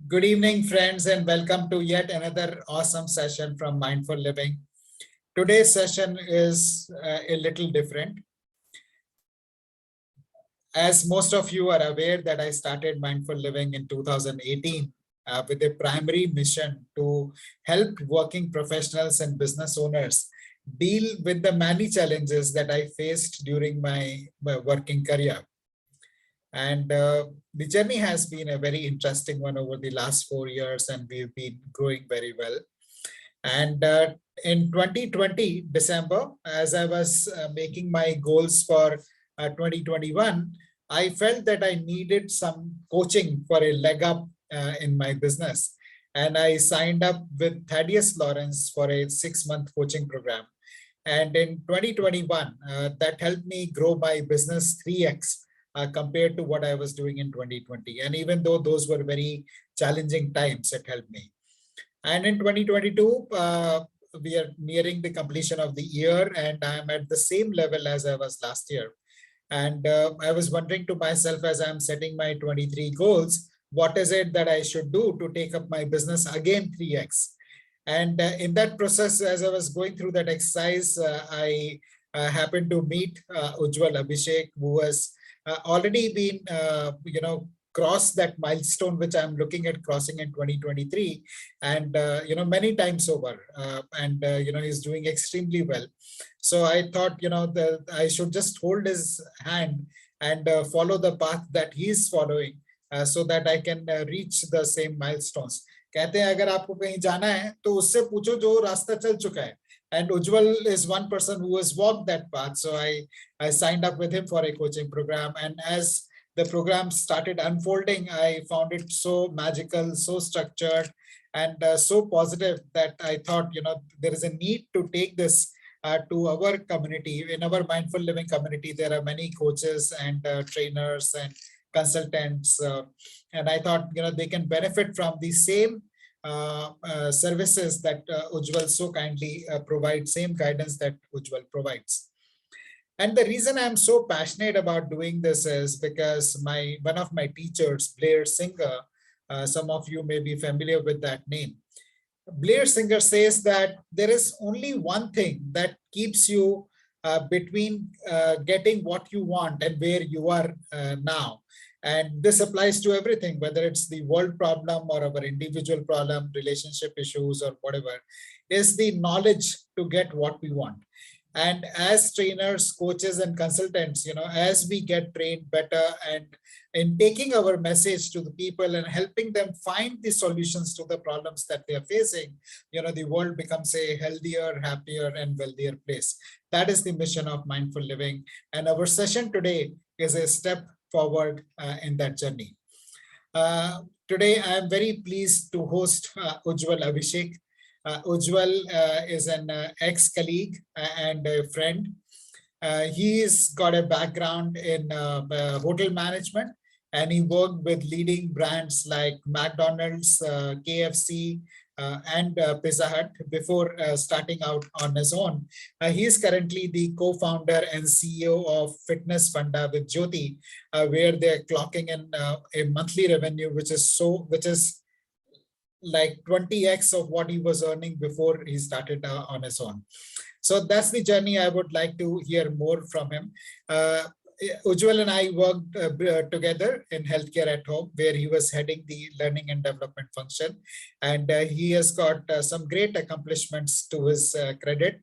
Good evening, friends, and welcome to yet another awesome session from Mindful Living. Today's session is a little different. As most of you are aware that I started Mindful Living in 2018 with a primary mission to help working professionals and business owners deal with the many challenges that I faced during my working career. And the journey has been a very interesting one over the last 4 years, and we've been growing very well. And in 2020, December, as I was making my goals for 2021, I felt that I needed some coaching for a leg up in my business. And I signed up with Thaddeus Lawrence for a 6-month coaching program. And in 2021, that helped me grow my business 3x compared to what I was doing in 2020. And even though those were very challenging times, it helped me. And in 2022, we are nearing the completion of the year, and I'm at the same level as I was last year. And I was wondering to myself as I'm setting my 23 goals, what is it that I should do to take up my business again 3x? And in that process, as I was going through that exercise, I happened to meet Ujjwal Abhishek, who has already been, crossed that milestone, which I'm looking at crossing in 2023, and many times over. He's doing extremely well. So I thought, that I should just hold his hand and follow the path that he's following, so that I can reach the same milestones. कहते हैं अगर आपको कहीं जाना है तो उससे पूछो जो रास्ता चल चुका है. And Ujjwal is one person who has walked that path. So I signed up with him for a coaching program. And as the program started unfolding, I found it so magical, so structured, and so positive that I thought, there is a need to take this to our community. In our Mindful Living community, there are many coaches and trainers and consultants. And I thought, they can benefit from the same services that Ujjwal so kindly provides, same guidance that Ujjwal provides. And the reason I'm so passionate about doing this is because one of my teachers, Blair Singer, some of you may be familiar with that name. Blair Singer says that there is only one thing that keeps you between getting what you want and where you are now. And this applies to everything, whether it's the world problem or our individual problem, relationship issues or whatever, is the knowledge to get what we want. And as trainers, coaches, and consultants, as we get trained better and in taking our message to the people and helping them find the solutions to the problems that they are facing, the world becomes a healthier, happier, and wealthier place. That is the mission of Mindful Living. And our session today is a step forward in that journey. Today, I am very pleased to host Ujjwal Abhishek. Ujjwal is an ex-colleague and a friend. He's got a background in hotel management, and he worked with leading brands like McDonald's, KFC, and Pizza Hut before starting out on his own. He is currently the co-founder and CEO of Fitness Funda with Jyoti, where they're clocking in a monthly revenue, which is like 20x of what he was earning before he started on his own. So that's the journey. I would like to hear more from him. Ujjwal and I worked together in Healthcare at Home, where he was heading the learning and development function. And he has got some great accomplishments to his credit,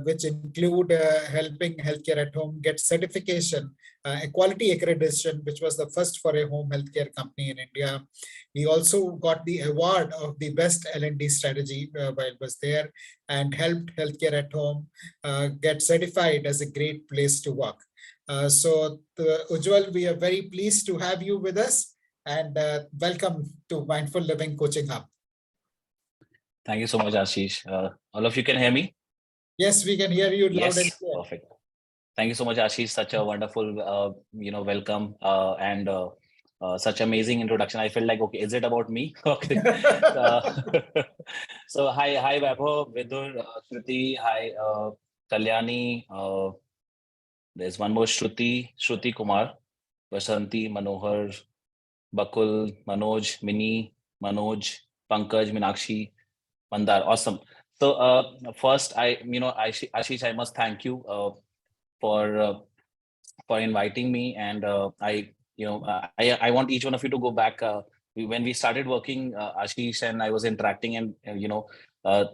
which include helping Healthcare at Home get certification, a quality accreditation, which was the first for a home healthcare company in India. He also got the award of the best L&D strategy while he was there, and helped Healthcare at Home get certified as a great place to work. Ujjwal, we are very pleased to have you with us, and welcome to Mindful Living Coaching Hub. Thank you so much, Ashish. All of you can hear me? Yes, we can hear you loud and clear. Perfect. Thank you so much, Ashish. Such a wonderful, welcome and such amazing introduction. I felt like, okay, is it about me? Okay. So hi, Vaibhav, Vidur, Shruti, hi, Kalyani. There's one more Shruti Kumar, Vasanti, Manohar, Bakul, Manoj, Mini, Manoj, Pankaj, Minakshi, Mandar. Awesome. So first, Ashish, I must thank you for uh, for inviting me. And I want each one of you to go back. When we started working, Ashish and I was interacting, and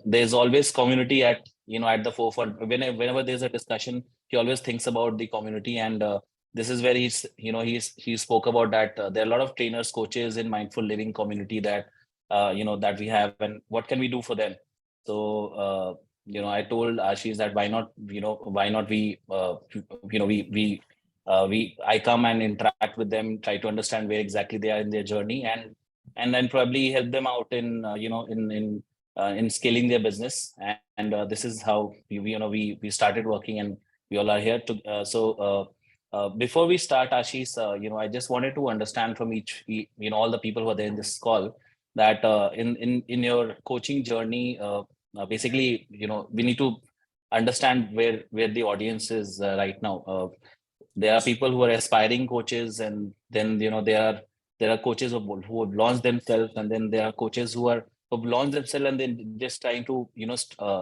there's always community at the forefront. Whenever there's a discussion, he always thinks about the community, and this is where he spoke about that. There are a lot of trainers, coaches in mindful living community that that we have, and what can we do for them? So I told Ashish that why not we I come and interact with them, try to understand where exactly they are in their journey, and then probably help them out in in scaling their business. And this is how we started working, and we all are here to before we start, Ashish, I just wanted to understand from all the people who are there in this call, that in your coaching journey, basically, we need to understand where the audience is right now. There are people who are aspiring coaches, and then there are coaches who have launched themselves, and then there are coaches who've launched themselves and then just trying to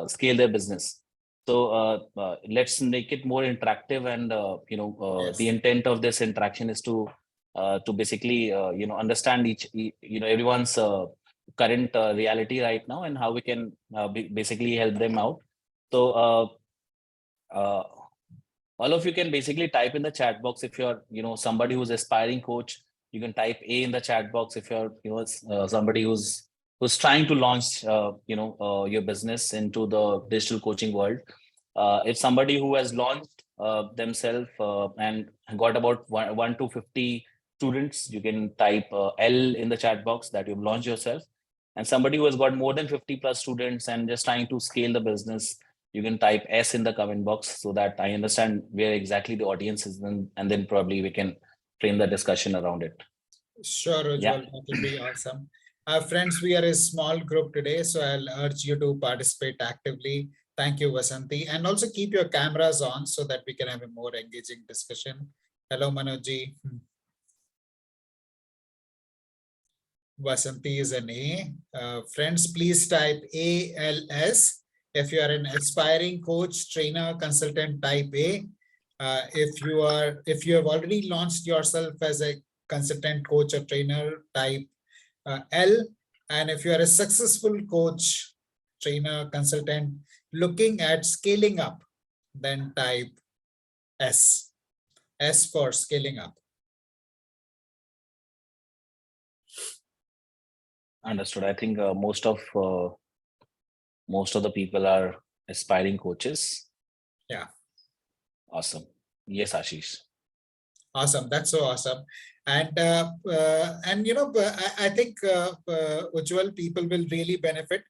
scale their business. So let's make it more interactive, and the Yes. intent of this interaction is to basically understand everyone's current reality right now, and how we can basically help them out. So uh, all of you can basically type in the chat box. If you're somebody who's aspiring coach, you can type A in the chat box. If you're somebody who's trying to launch your business into the digital coaching world, if somebody who has launched themselves and got about 1 to 50 students, you can type L in the chat box, that you've launched yourself. And somebody who has got more than 50 plus students and just trying to scale the business, you can type S in the comment box, so that I understand where exactly the audience is, and then probably we can frame the discussion around it. Sure, Yeah. Ujjwal, that will be awesome. Friends, we are a small group today, so I'll urge you to participate actively. Thank you, Vasanti. And also keep your cameras on so that we can have a more engaging discussion. Hello, Manojji. Vasanti is an A. Friends, please type ALS. If you are an aspiring coach, trainer, consultant, type A. If you have already launched yourself as a consultant, coach, or trainer, type L. And if you are a successful coach, trainer, consultant, looking at scaling up, then type S. S for scaling up. Understood. I think most of the people are aspiring coaches. Yeah. Awesome. Yes, Ashish. Awesome. That's so awesome. And I think Ujjwal, people will really benefit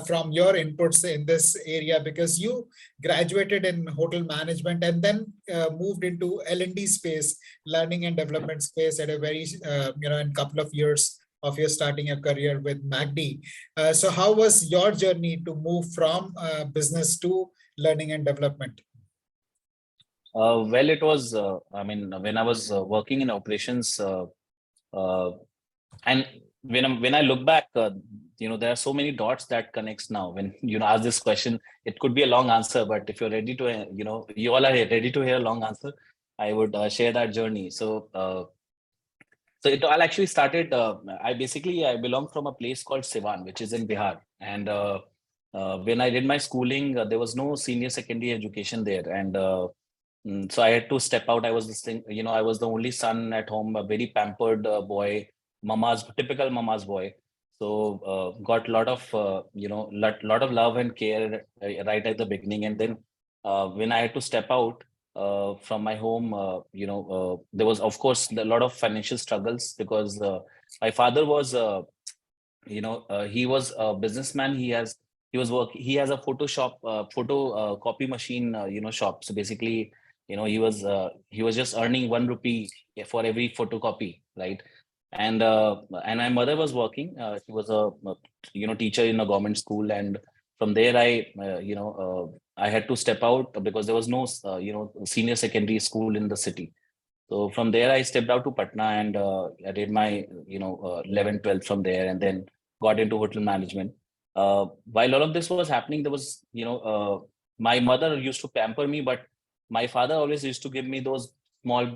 from your inputs in this area, because you graduated in hotel management and then moved into L&D space, learning and development space, at a very in couple of years of your starting your career with MACD. So how was your journey to move from business to learning and development? Well, it was, I mean, when I was working in operations, uh, and when I look back, there are so many dots that connects now. When ask this question, it could be a long answer, but if you're ready to, you all are ready to hear a long answer, I would share that journey. So it all actually started. I belong from a place called Siwan, which is in Bihar, and when I did my schooling, there was no senior secondary education there, and so I had to step out. I was this thing, I was the only son at home, a very pampered boy, mama's typical mama's boy. So got a lot of lot of love and care right at the beginning, and then when I had to step out from my home, there was of course a lot of financial struggles, because my father was he was a businessman. He has a photo copy machine shop. So basically, he was just earning 1 rupee for every photocopy, right? And my mother was working. She was a teacher in a government school, and from there I had to step out because there was no senior secondary school in the city. So from there, I stepped out to Patna and I did my 11th, 12th from there, and then got into hotel management. While all of this was happening, there was my mother used to pamper me, but my father always used to give me those small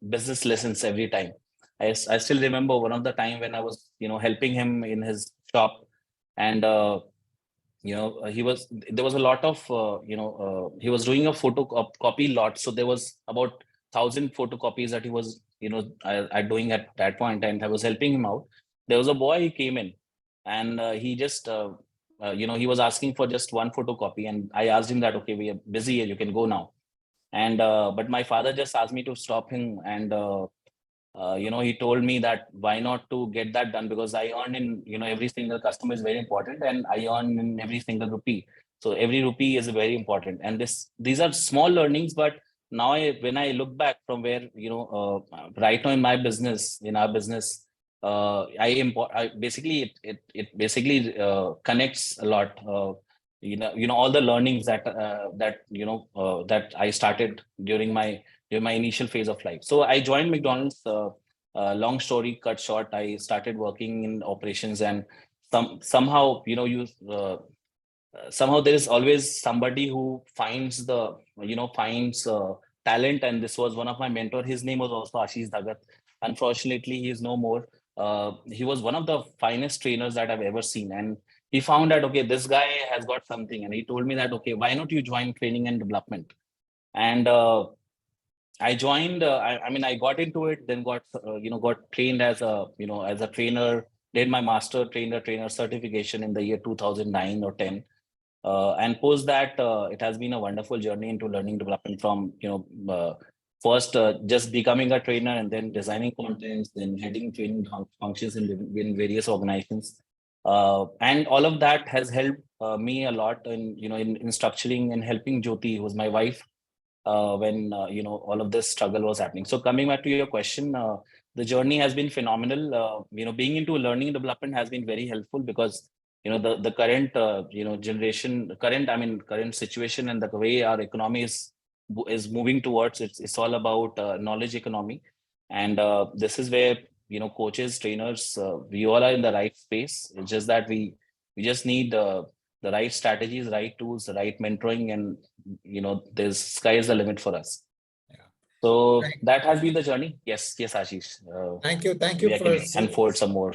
business lessons every time. I still remember one of the time when I was helping him in his shop, and he was there was a lot of he was doing a photocopy lot, so there was about 1,000 photocopies that he was doing at that point, and I was helping him out. There was a boy, he came in, and he just he was asking for just one photocopy, and I asked him that, okay, we are busy, you can go now. And but my father just asked me to stop him, and he told me that why not to get that done, because I earn in, every single customer is very important, and I earn in every single rupee. So every rupee is very important. And these are small learnings, but now when I look back from where, right now in my business, in our business, I basically, it basically connects a lot, all the learnings that I started during my initial phase of life. So I joined McDonald's. Long story cut short, I started working in operations, and somehow, somehow there is always somebody who finds talent, and this was one of my mentor. His name was also Ashish Dagat. Unfortunately, he is no more. He was one of the finest trainers that I've ever seen, and he found that, okay, this guy has got something, and he told me that, okay, why not you join training and development? And I joined. I mean, I got into it, then got trained as a trainer. Did my master trainer certification in the year 2009 or 10. And post that, it has been a wonderful journey into learning development, from first just becoming a trainer, and then designing contents, then heading training functions in various organizations. And all of that has helped me a lot in structuring and helping Jyoti, who was my wife, when all of this struggle was happening. So coming back to your question, the journey has been phenomenal. Being into learning and development has been very helpful, because the current generation, current situation, and the way our economy is moving towards, it's all about knowledge economy. And this is where coaches, trainers, we all are in the right space. It's just that we just need the right strategies, right tools, the right mentoring, and there's sky is the limit for us. Yeah. So Thank, that has been the journey. Yes, Ashish. thank you. Thank Maybe you I for can unfold some more.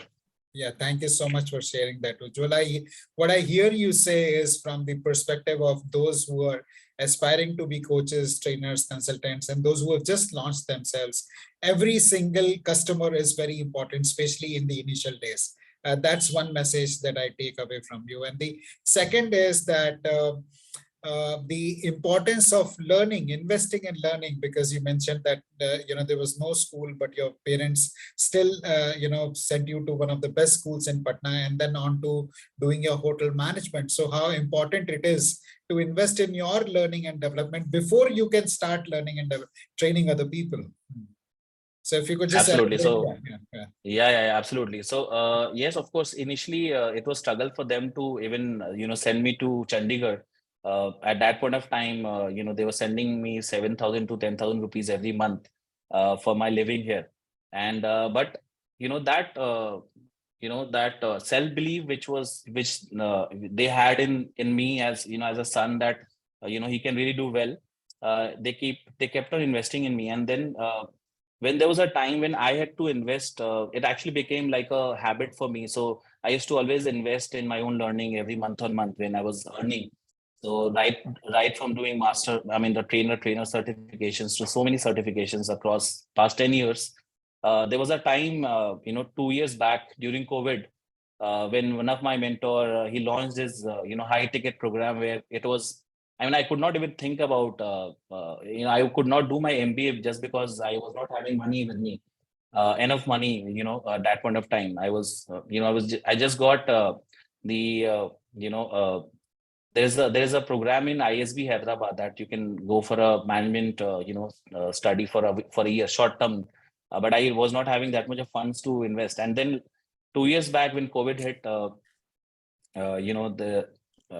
Yeah, thank you so much for sharing that, Ujjwal. What I hear you say is from the perspective of those who are aspiring to be coaches, trainers, consultants, and those who have just launched themselves. Every single customer is very important, especially in the initial days. That's one message that I take away from you. And the second is that the importance of learning, investing in learning, because you mentioned that there was no school, but your parents still sent you to one of the best schools in Patna, and then on to doing your hotel management. So how important it is to invest in your learning and development before you can start learning and training other people. So if you could just Absolutely. So yeah. absolutely. So yes, of course, initially it was struggle for them to even send me to Chandigarh. At that point of time, they were sending me 7,000 to 10,000 rupees every month for my living here. And but that self belief which they had in me, as as a son, that he can really do well. They kept on investing in me, and then when there was a time when I had to invest, it actually became like a habit for me. So I used to always invest in my own learning every month on month when I was earning. So right from doing the trainer certifications to so many certifications across past 10 years. There was a time, 2 years back during COVID, when one of my mentor, he launched his, high ticket program, where it was, I could not even think about, I could not do my MBA just because I was not having money with me, enough money, at that point of time. I just got the, there's a program in ISB Hyderabad that you can go for a management, study for a year, short term. But I was not having that much of funds to invest. And then 2 years back when COVID hit, the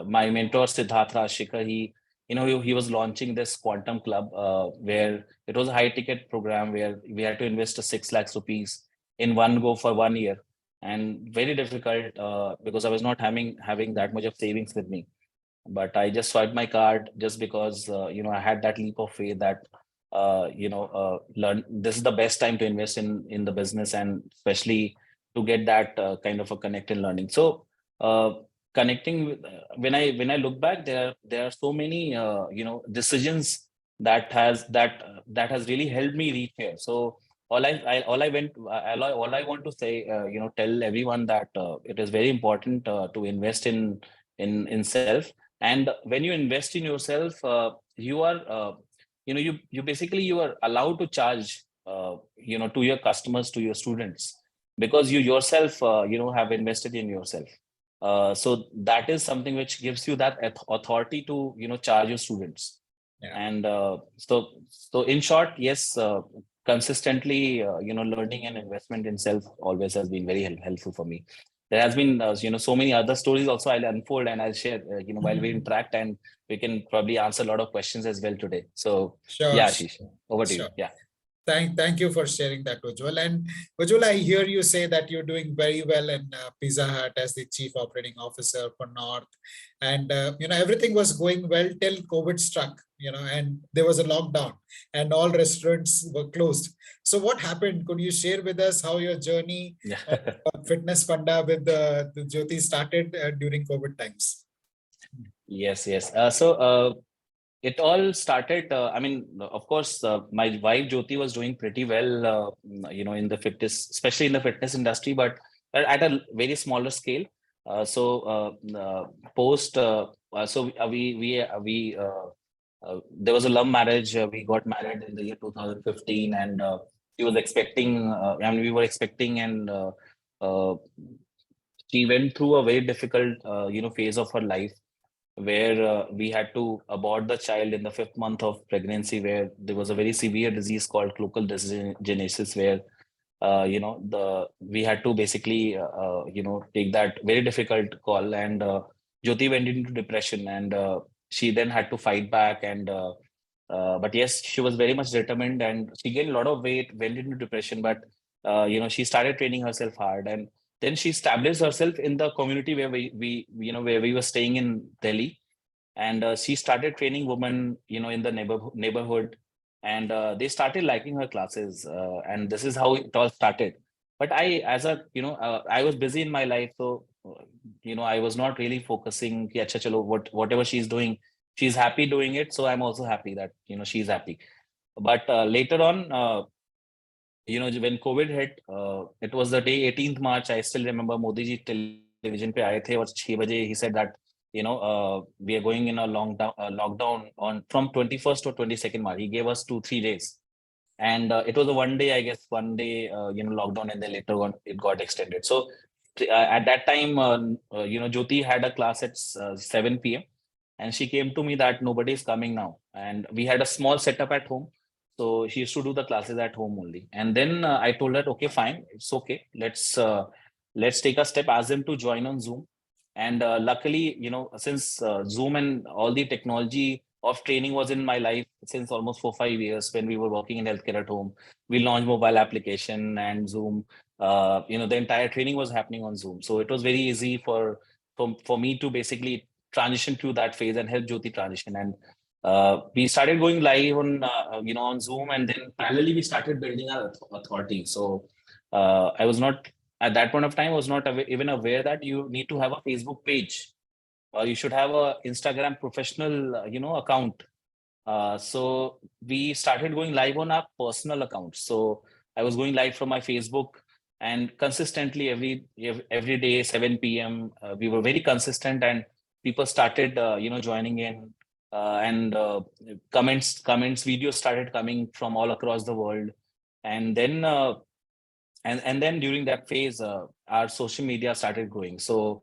my mentor Siddharth Rajshekar, he was launching this quantum club, where it was a high ticket program where we had to invest a 6 lakhs rupees in one go for 1 year, and very difficult, because I was not having that much of savings with me. But I just swiped my card just because, I had that leap of faith that, learn this is the best time to invest in the business, and especially to get that kind of a connect and learning. So, uh, connecting with, when I look back, there are so many, decisions that has really helped me reach here. So all I want to say, tell everyone that it is very important to invest in self. And when you invest in yourself, you are, you basically, you are allowed to charge, to your customers, to your students, because you yourself, have invested in yourself. So that is something which gives you that authority to, charge your students. Yeah. And so in short, yes, consistently, learning and investment in self always has been very helpful for me. There has been, so many other stories also I'll unfold and I'll share, while we interact, and we can probably answer a lot of questions as well today. So Sure, yeah, Ashish, over to you. sure. Yeah. Thank you for sharing that, Ujjwal. And Ujjwal, I hear you say that you're doing very well in Pizza Hut as the Chief Operating Officer for North, and everything was going well till COVID struck. And there was a lockdown, and all restaurants were closed. So what happened? Could you share with us how your journey Yeah. of Fitness Panda with the Jyoti started during COVID times? Yes, yes. So it all started, I mean, of course, my wife Jyoti was doing pretty well, in the fitness, especially in the fitness industry, but at a very smaller scale. So post so we there was a love marriage. We got married in the year 2015, and she was expecting, I mean, we were expecting, and uh, she went through a very difficult, phase of her life, where we had to abort the child in the 5th month of pregnancy, where there was a very severe disease called cloacal dysgenesis, where, the we had to basically, take that very difficult call. And Jyoti went into depression, and she then had to fight back. And but yes, she was very much determined, and she gained a lot of weight, went into depression, but she started training herself hard. And then she established herself in the community where where we were staying in Delhi. And she started training women, in the neighborhood. And they started liking her classes, and this is how it all started. But I, as a, I was busy in my life, so I was not really focusing ki, "Acha, chalo, whatever she's doing, she's happy doing it, so I'm also happy that she's happy." But later on, when COVID hit, it was the day 18th March. I still remember Modi ji television pe aaye the, aur 6 baje he said that, we are going in a lockdown on from 21st or 22nd March. He gave us 2-3 days. And it was a one day, I guess, one day, lockdown, and then later on it got extended. So at that time, Jyoti had a class at 7 p.m. and she came to me that nobody is coming now. And we had a small setup at home. So she used to do the classes at home only. And then I told her, okay, fine, it's okay. Let's take a step, ask them to join on Zoom. And luckily, since Zoom and all the technology of training was in my life since almost 4-5 years, when we were working in healthcare at home, we launched mobile application and Zoom. The entire training was happening on Zoom. So it was very easy for me to basically transition through that phase and help Jyoti transition. And we started going live on, on Zoom, and then parallelly we started building our authority. So I was not, at that point of time, I was not even aware that you need to have a Facebook page, or you should have a Instagram professional, account. So we started going live on our personal accounts. So I was going live from my Facebook, and consistently every day 7 p.m. We were very consistent, and people started joining in, and comments videos started coming from all across the world. And then and then during that phase, our social media started growing. So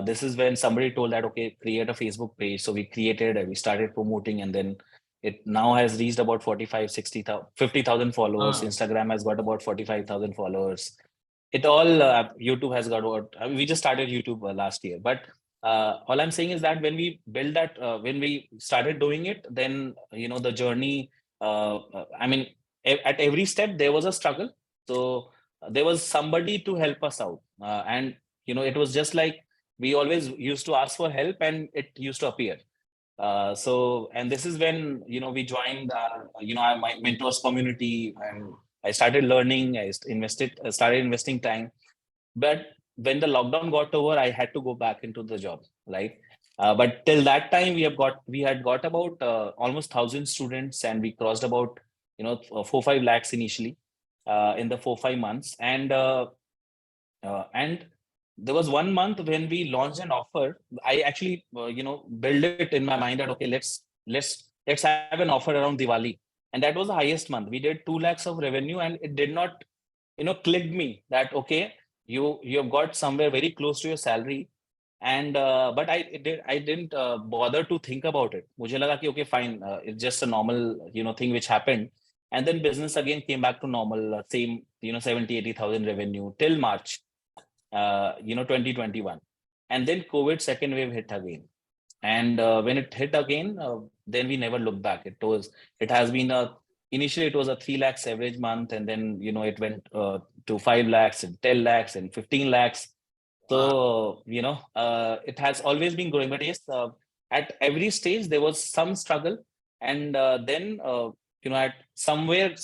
this is when somebody told that, okay, create a Facebook page. So we created, we started promoting, and then it now has reached about 45, 60,000, 50,000 followers. Ah, Instagram has got about 45,000 followers. It all, YouTube has got about, we just started YouTube last year. But all I'm saying is that when we built that, when we started doing it, then the journey. I mean, at every step there was a struggle. So there was somebody to help us out, and it was just like we always used to ask for help, and it used to appear. And this is when we joined my mentors community, and I started learning. Started investing time. But when the lockdown got over, I had to go back into the job, right? But till that time, we had got about almost 1,000 students, and we crossed about 4-5 lakhs initially in the 4-5 months, and there was one month when we launched an offer. I actually built it in my mind that, okay, let's have an offer around Diwali, and that was the highest month. We did 2 lakhs of revenue, and it did not clicked me that, okay, you have got somewhere very close to your salary. And but I didn't bother to think about it. Mujhe laga ki, okay, fine, it's just a normal thing which happened. And then business again came back to normal, same 70-80 thousand revenue till March 2021. And then COVID second wave hit again. And when it hit again, then we never looked back. It has been initially it was a 3 lakhs average month, and then it went to 5 lakhs and 10 lakhs and 15 lakhs. So it has always been growing. But yes, at every stage there was some struggle, and then at somewhere,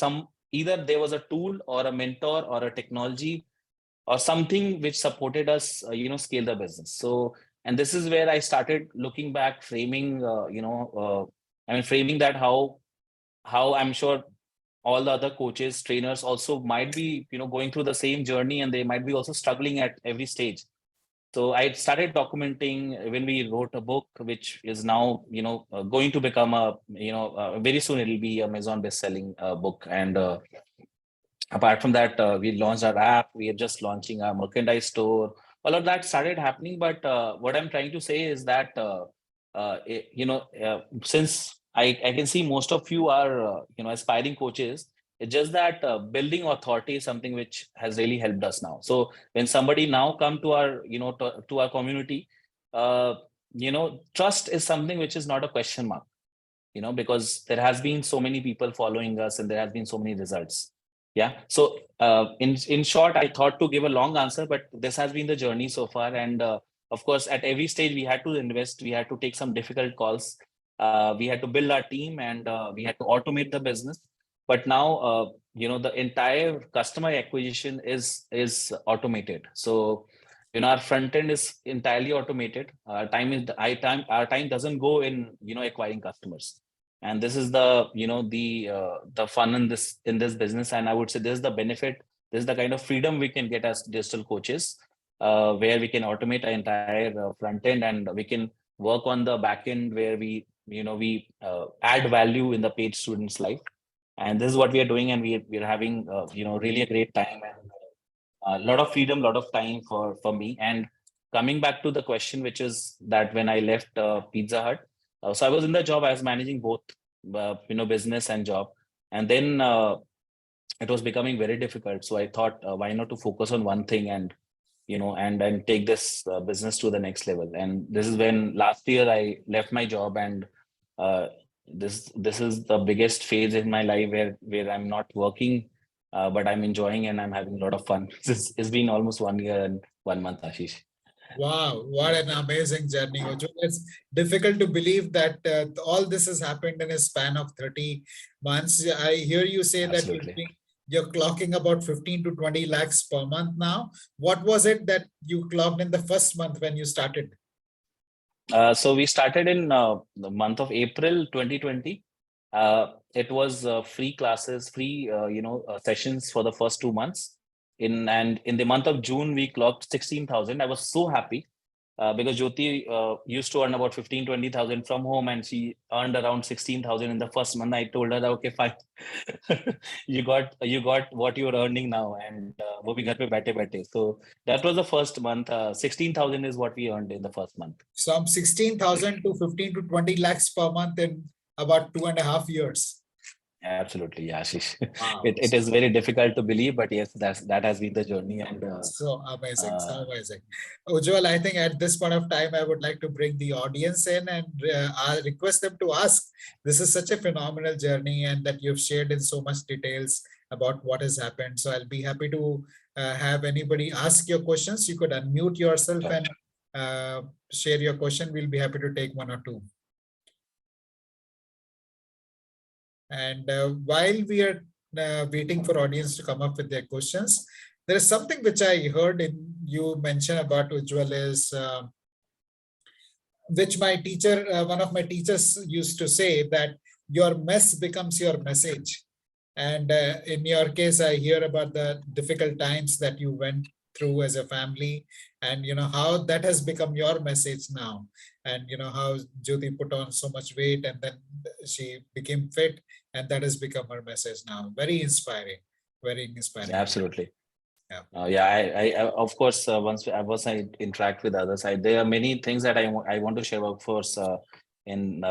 either there was a tool or a mentor or a technology or something which supported us scale the business. So, and this is where I started looking back, framing framing that how I'm sure all the other coaches, trainers also might be going through the same journey, and they might be also struggling at every stage. So I started documenting when we wrote a book, which is now going to become very soon it'll be Amazon best-selling book. And apart from that, we launched our app. We are just launching our merchandise store. All of that started happening. But what I'm trying to say is that since I can see most of you are aspiring coaches, it's just that building authority is something which has really helped us now. So when somebody now come to our to our community, trust is something which is not a question mark, because there has been so many people following us, and there has been so many results. Yeah. So in short, I thought to give a long answer, but this has been the journey so far. And of course, at every stage, we had to invest. We had to take some difficult calls. We had to build our team, and we had to automate the business. But now, the entire customer acquisition is automated. So, our front end is entirely automated. Our time doesn't go in acquiring customers. And this is the the fun in this business. And I would say this is the benefit. This is the kind of freedom we can get as digital coaches, where we can automate our entire front end, and we can work on the back end where we add value in the paid student's life. And this is what we are doing, and we're having really a great time, and a lot of freedom, lot of time for me. And coming back to the question, which is that when I left Pizza Hut, so I was in the job, I was managing both business and job. And then it was becoming very difficult. So I thought, why not to focus on one thing, and and take this business to the next level. And this is when last year I left my job, and this is the biggest phase in my life where I'm not working, but I'm enjoying, and I'm having a lot of fun. It's been almost 1 year and 1 month, Ashish. Wow, what an amazing journey, Ujjwal. It's difficult to believe that all this has happened in a span of 30 months. I hear you say that Absolutely. you're clocking about 15 to 20 lakhs per month now. What was it that you clocked in the first month when you started? So we started in the month of April 2020. It was free classes, free sessions for the first 2 months. And in the month of June, we clocked 16,000. I was so happy because Jyoti used to earn about 15-20,000 from home, and she earned around 16,000 in the first month. I told her, okay, fine, you got what you're earning now, and wo bhi ghar pe baithe baithe. So that was the first month. 16,000 is what we earned in the first month. From 16,000 to 15 to 20 lakhs per month in about 2.5 years. Absolutely, yeah, Ashish. Wow. It is very difficult to believe, but yes, that has been the journey. And So amazing, so uh, amazing. Ujjwal, I think at this point of time, I would like to bring the audience in and I request them to ask. This is such a phenomenal journey and that you've shared in so much details about what has happened. So I'll be happy to have anybody ask your questions. You could unmute yourself sure. and share your question. We'll be happy to take one or two. And while we are waiting for audience to come up with their questions, there is something which I heard in you mention about Ujjwal is which my teacher, one of my teachers used to say that your mess becomes your message. And in your case, I hear about the difficult times that you went through as a family and how that has become your message now, and how Jyoti put on so much weight and then she became fit, and that has become her message now. Very inspiring, very inspiring. Absolutely. Yeah. Yeah, I of course, once I interact with others, there are many things that I want to share. Of course, in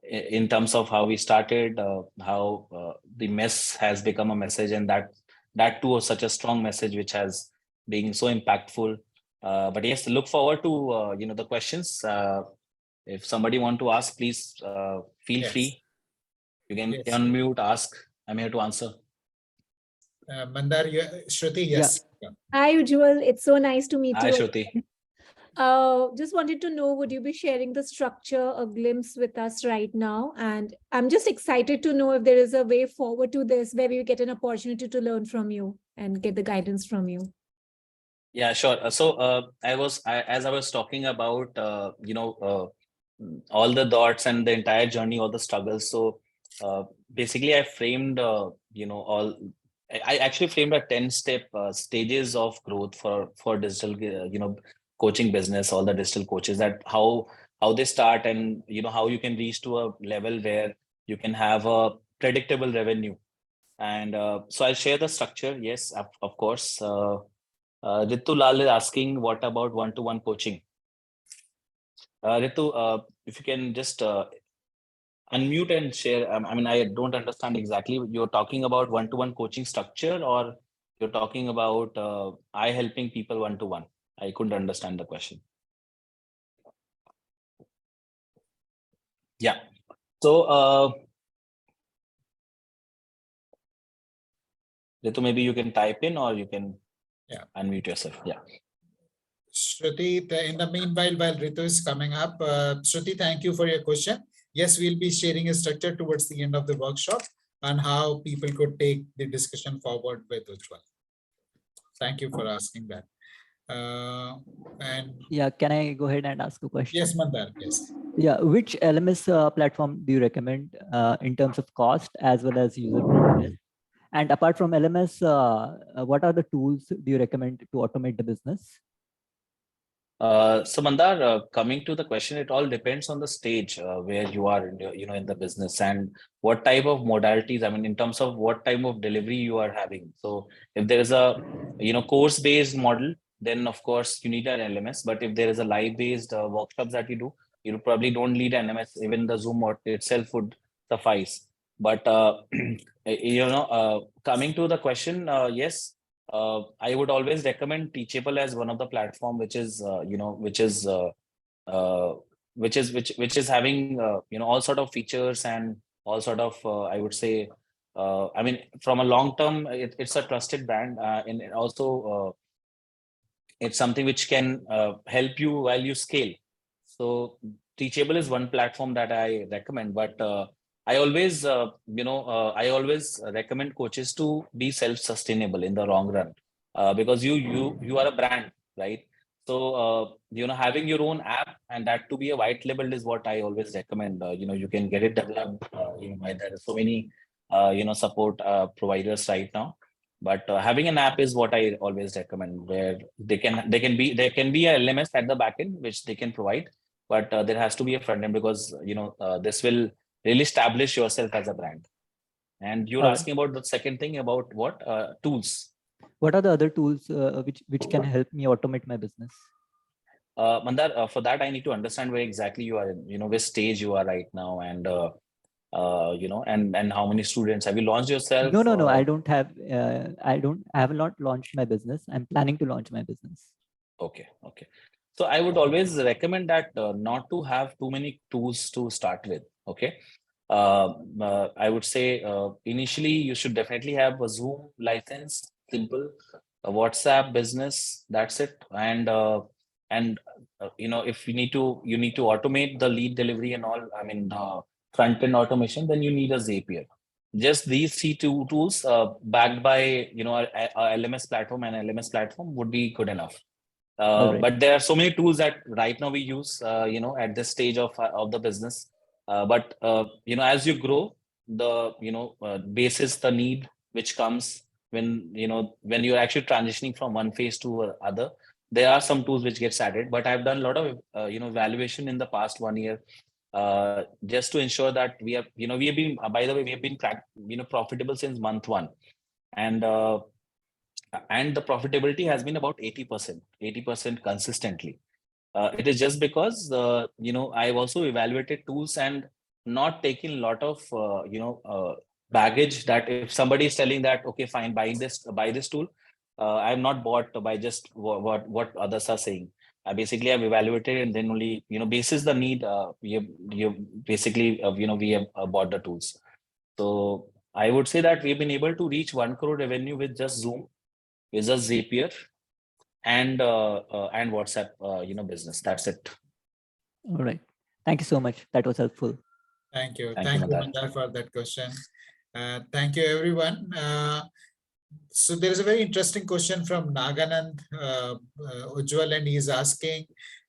in terms of how we started, how the mess has become a message, and that too such a strong message, which has been so impactful. But yes, look forward to the questions. If somebody want to ask, please feel Yes. free. You can Yes. unmute, ask. I'm here to answer. Mandar, Shruti, Yeah. yes. Yeah. Hi, Ujjwal. It's so nice to meet Hi, you. Shruti. Just wanted to know, would you be sharing the structure, a glimpse with us right now? And I'm just excited to know if there is a way forward to this where we get an opportunity to learn from you and get the guidance from you. Yeah, sure. So as I was talking about, all the dots and the entire journey, all the struggles. So basically, I framed, I actually framed a 10-step stages of growth for digital, coaching business. All the digital coaches, that how they start, and how you can reach to a level where you can have a predictable revenue. And so I'll share the structure. Yes, of course. Ritu Lal is asking, what about one-to-one coaching? Ritu, if you can just unmute and share. I mean, I don't understand exactly. You're talking about one-to-one coaching structure, or you're talking about I helping people one-to-one? I couldn't understand the question. Yeah. So, Ritu, maybe you can type in, or you can unmute yourself. Yeah. Shruti, in the meanwhile, while Ritu is coming up, Shruti, thank you for your question. Yes, we'll be sharing a structure towards the end of the workshop on how people could take the discussion forward with Ujjwal. Thank you for asking that. And yeah, can I go ahead and ask a question? yes, Mandar, yes. Yeah, which LMS platform do you recommend in terms of cost as well as user friendliness? And apart from LMS, what are the tools do you recommend to automate the business? So Mandar, coming to the question, it all depends on the stage where you are in in the business, and what type of modalities. I mean, in terms of what type of delivery you are having. So if there is a course based model, then of course you need an LMS. But if there is a live based workshops that you do, you probably don't need an LMS. Even the Zoom itself would suffice. But coming to the question, yes, I would always recommend Teachable as one of the platform, which is uh, which is having all sort of features and all sort of I would say, I mean, from a long term, it's a trusted brand, and it also it's something which can help you while you scale. So Teachable is one platform that I recommend, but I always recommend coaches to be self-sustainable in the long run, because you are a brand, right? So having your own app, and that to be a white labeled, is what I always recommend. You can get it developed. By there are so many support providers right now, but having an app is what I always recommend, where there can be a LMS at the back end which they can provide, but there has to be a front end, because this will really establish yourself as a brand. And you're All right. asking about the second thing, about what tools. What are the other tools which can help me automate my business? Mandar, for that I need to understand where exactly you are in, which stage you are right now, and and how many students have you launched yourself? No. I don't have. I have not launched my business. I'm planning to launch my business. Okay. So I would always recommend that not to have too many tools to start with. Okay. I would say initially you should definitely have a Zoom license, simple, a WhatsApp business. That's it. And if you need to automate the lead delivery and all. I mean, front end automation. Then you need a Zapier. Just these two tools, backed by a LMS platform, and LMS platform would be good enough. All right. But there are so many tools that right now we use, at this stage of the business. But as you grow, basis the need which comes when you're actually transitioning from one phase to other. There are some tools which gets added, but I've done a lot of evaluation in the past 1 year, just to ensure that we have been, by the way, we have been profitable since month one, and the profitability has been about 80% consistently. It is just because I've also evaluated tools and not taken a lot of baggage, that if somebody is telling that, okay, fine, buy this tool, I have not bought by just what others are saying. I basically have evaluated, and then only basis the need, you basically we have bought the tools. So I would say that we've been able to reach 1 crore revenue with just Zoom, with just Zapier, and WhatsApp business. That's it. All right. Thank you so much. That was helpful. Thank you. Thank you, Mandar. Mandar, for that question. Thank you, everyone. So there is a very interesting question from Naganand Ujjwal, and he is asking,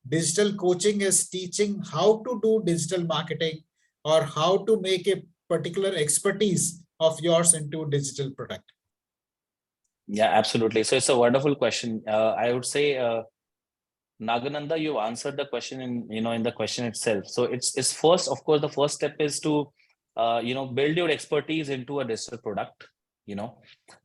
digital coaching is teaching how to do digital marketing or how to make a particular expertise of yours into digital product. Yeah, absolutely. So it's a wonderful question. I would say, Nagananda, you answered the question in the question itself. So it's first, of course, the first step is to build your expertise into a digital product.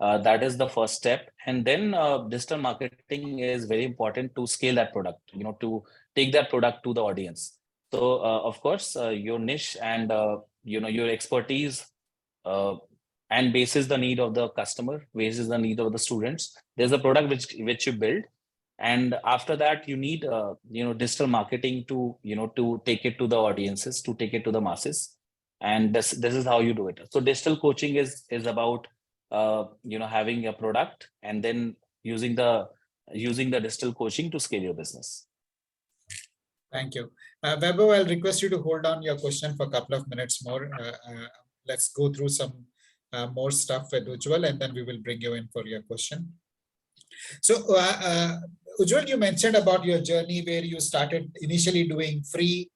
That is the first step, and then digital marketing is very important to scale that product. To take that product to the audience. So of course, your niche and your expertise, and basis the need of the customer, basis the need of the students. There's a product which you build. And after that, you need digital marketing to take it to the audiences, to take it to the masses, and this is how you do it. So digital coaching is about having a product and then using the digital coaching to scale your business. Thank you, Vaibhav. I'll request you to hold on your question for a couple of minutes more. Let's go through some more stuff with Ujjwal, and then we will bring you in for your question. So Ujjwal, you mentioned about your journey where you started initially doing free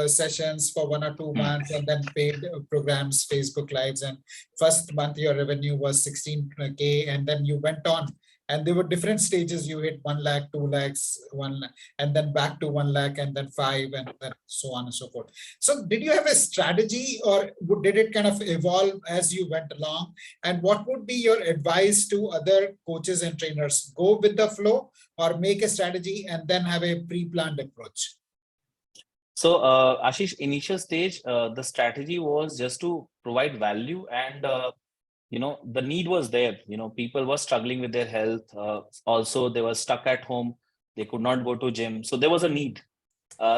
sessions for 1 or 2 months, and then paid programs, Facebook Lives, and first month your revenue was 16K, and then you went on, and there were different stages. You hit 1 lakh, 2 lakhs, 1 lakh, and then back to 1 lakh, and then 5, and then so on and so forth. So did you have a strategy, or did it kind of evolve as you went along? And what would be your advice to other coaches and trainers? Go with the flow, or make a strategy and then have a pre-planned approach? So Ashish, initial stage, the strategy was just to provide value, and the need was there. People were struggling with their health. Also, they were stuck at home. They could not go to gym. So there was a need.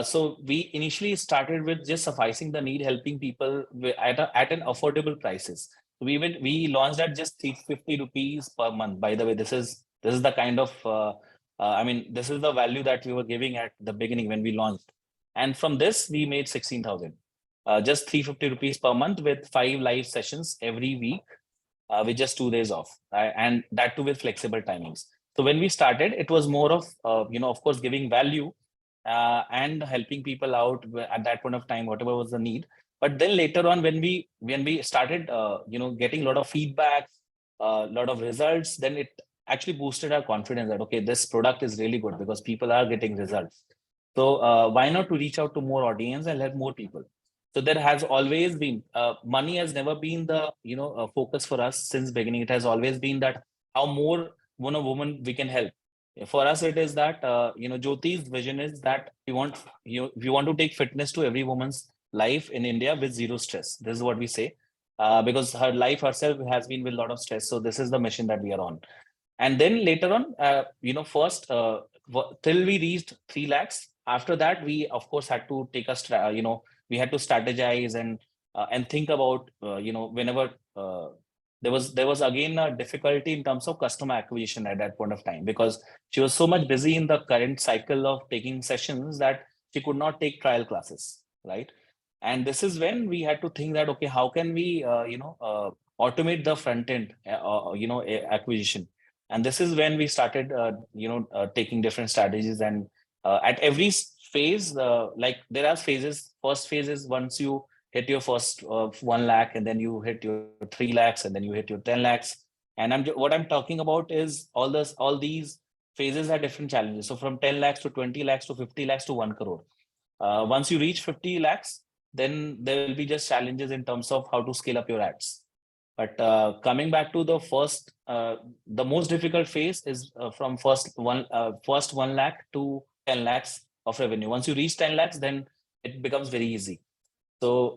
So we initially started with just sufficing the need, helping people at an affordable prices. We launched at just 350 rupees per month. By the way, this is the kind of this is the value that we were giving at the beginning when we launched. And from this, we made 16,000, just 350 rupees per month with 5 live sessions every week, with just 2 days off, and that too with flexible timings. So when we started, it was more of, of course, giving value and helping people out at that point of time, whatever was the need. But then later on, when we started, getting a lot of feedback, a lot of results, then it actually boosted our confidence that, okay, this product is really good because people are getting results. So why not to reach out to more audience and help more people? So there has always been, money has never been the focus for us since beginning. It has always been that how more woman we can help. For us, it is that Jyoti's vision is that we want to take fitness to every woman's life in India with zero stress. This is what we say, because her life herself has been with a lot of stress. So this is the mission that we are on. And then later on, first till we reached 3 lakhs. After that, we of course had to take we had to strategize and think about whenever there was again a difficulty in terms of customer acquisition at that point of time, because she was so much busy in the current cycle of taking sessions that she could not take trial classes, right? And this is when we had to think that, okay, how can we automate the front end acquisition. And this is when we started taking different strategies. And at every phase, like there are phases. First phase is once you hit your first 1 lakh, and then you hit your 3 lakhs, and then you hit your 10 lakhs. And what I'm talking about is all these phases are different challenges. So from 10 lakhs to 20 lakhs to 50 lakhs to 1 crore. Once you reach 50 lakhs, then there will be just challenges in terms of how to scale up your ads. But coming back to the first, the most difficult phase is from first 1 lakh to 10 lakhs of revenue. Once you reach 10 lakhs, then it becomes very easy. So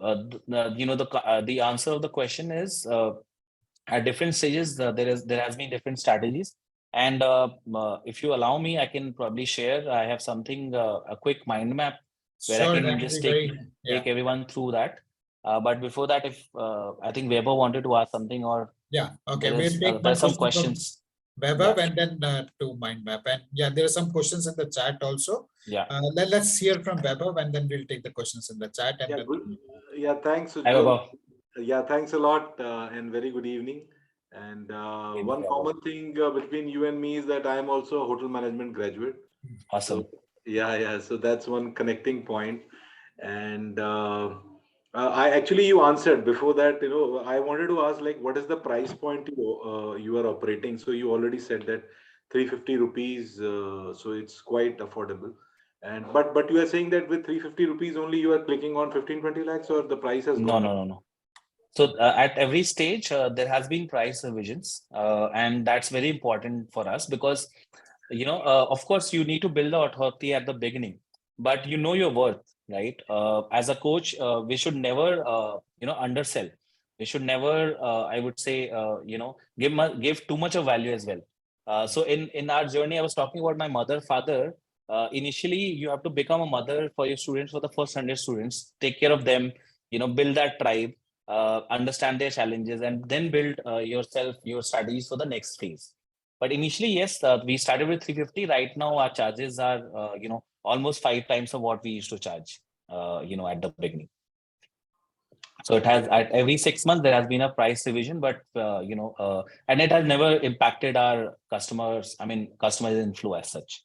the answer of the question is at different stages there has been different strategies. And if you allow me, I can probably share. I have something a quick mind map where Sure, I that can would just be very, take everyone through that. But before that, if I think Weber wanted to ask something, or okay. there We'll take are one some question from questions. Vaibhav, Yeah. and then to mind map. And there are some questions in the chat also. Yeah. Let's hear from Vaibhav, and then we'll take the questions in the chat. And Yeah, good. Yeah, thanks, Hi, Ujjwal. Weber. Yeah, thanks a lot, and very good evening. And one common thing between you and me is that I am also a hotel management graduate. Awesome. So, yeah. So that's one connecting point. And you answered before that. I wanted to ask, like, what is the price point you are operating? So you already said that 350 rupees. So it's quite affordable. And but you are saying that with 350 rupees only you are clicking on 15-20 lakhs, or the price has gone up? No. So at every stage, there has been price revisions, and that's very important for us because, of course, you need to build the authority at the beginning, but you know your worth, right? As a coach, we should never, undersell. We should never, I would say, give too much of value as well. So in our journey, I was talking about my mother, father. Initially, you have to become a mother for your students, for the first 100 students, take care of them, build that tribe, understand their challenges, and then build your strategies for the next phase. But initially, yes, we started with 350. Right now, our charges are almost 5 times of what we used to charge at the beginning. So it has, at every 6 months there has been a price revision, but and it has never impacted our customers inflow as such.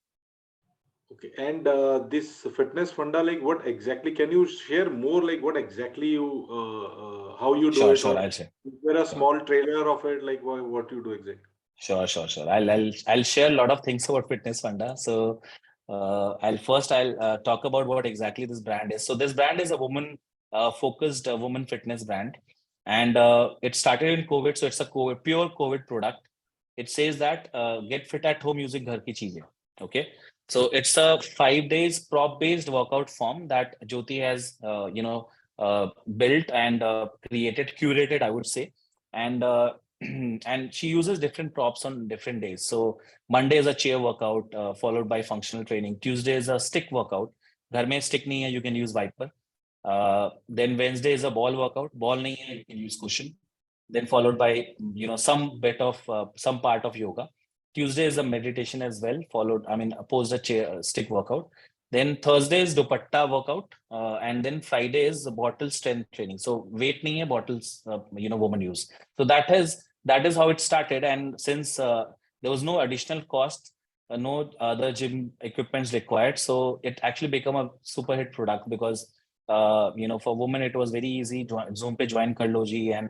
Okay, and this fitness funda, like what exactly, can you share more, like what exactly how you do it? Sure, I'll share. Is there a small trailer of it, like what you do exactly? Sure. I'll share a lot of things about Fitness Funda. So I'll talk about what exactly this brand is. So this brand is a woman focused woman fitness brand, and it started in COVID. So it's a pure COVID product. It says that get fit at home using ghar ki cheezein. Okay. So it's a 5 days prop based workout form that Jyoti has built and created, curated, I would say. And and she uses different props on different days. So Monday is a chair workout followed by functional training. Tuesday is a stick workout. Ghar mein stick nahi hai, you can use Viper. Then Wednesday is a ball workout. Ball nahi hai, you can use cushion. Then followed by some part of yoga. Tuesday is a meditation as well. Opposed a chair stick workout. Then Thursday is dupatta workout, and then Friday is bottle strength training. So weight nahi hai, bottles women use. So that is how it started. And since there was no additional cost, no other gym equipments required, so it actually became a super hit product because for women it was very easy. Zoom pe join kar lo ji, and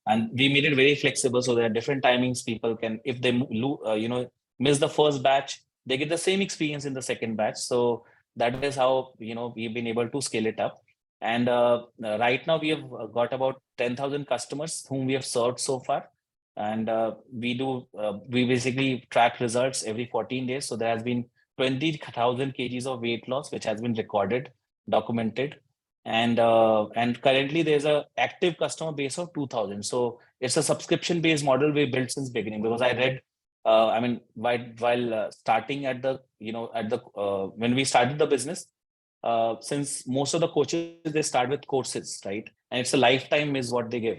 and we made it very flexible, so there are different timings. People can, if they miss the first batch, they get the same experience in the second batch. So that is how we've been able to scale it up. And right now we have got about 10,000 customers whom we have served so far. And we basically track results every 14 days. So there has been 20,000 kgs of weight loss, which has been recorded, documented. and currently there's a active customer base of 2000. So it's a subscription based model we built since beginning, because I read I mean while starting at the when we started the business, since most of the coaches, they start with courses, right, and it's a lifetime is what they give,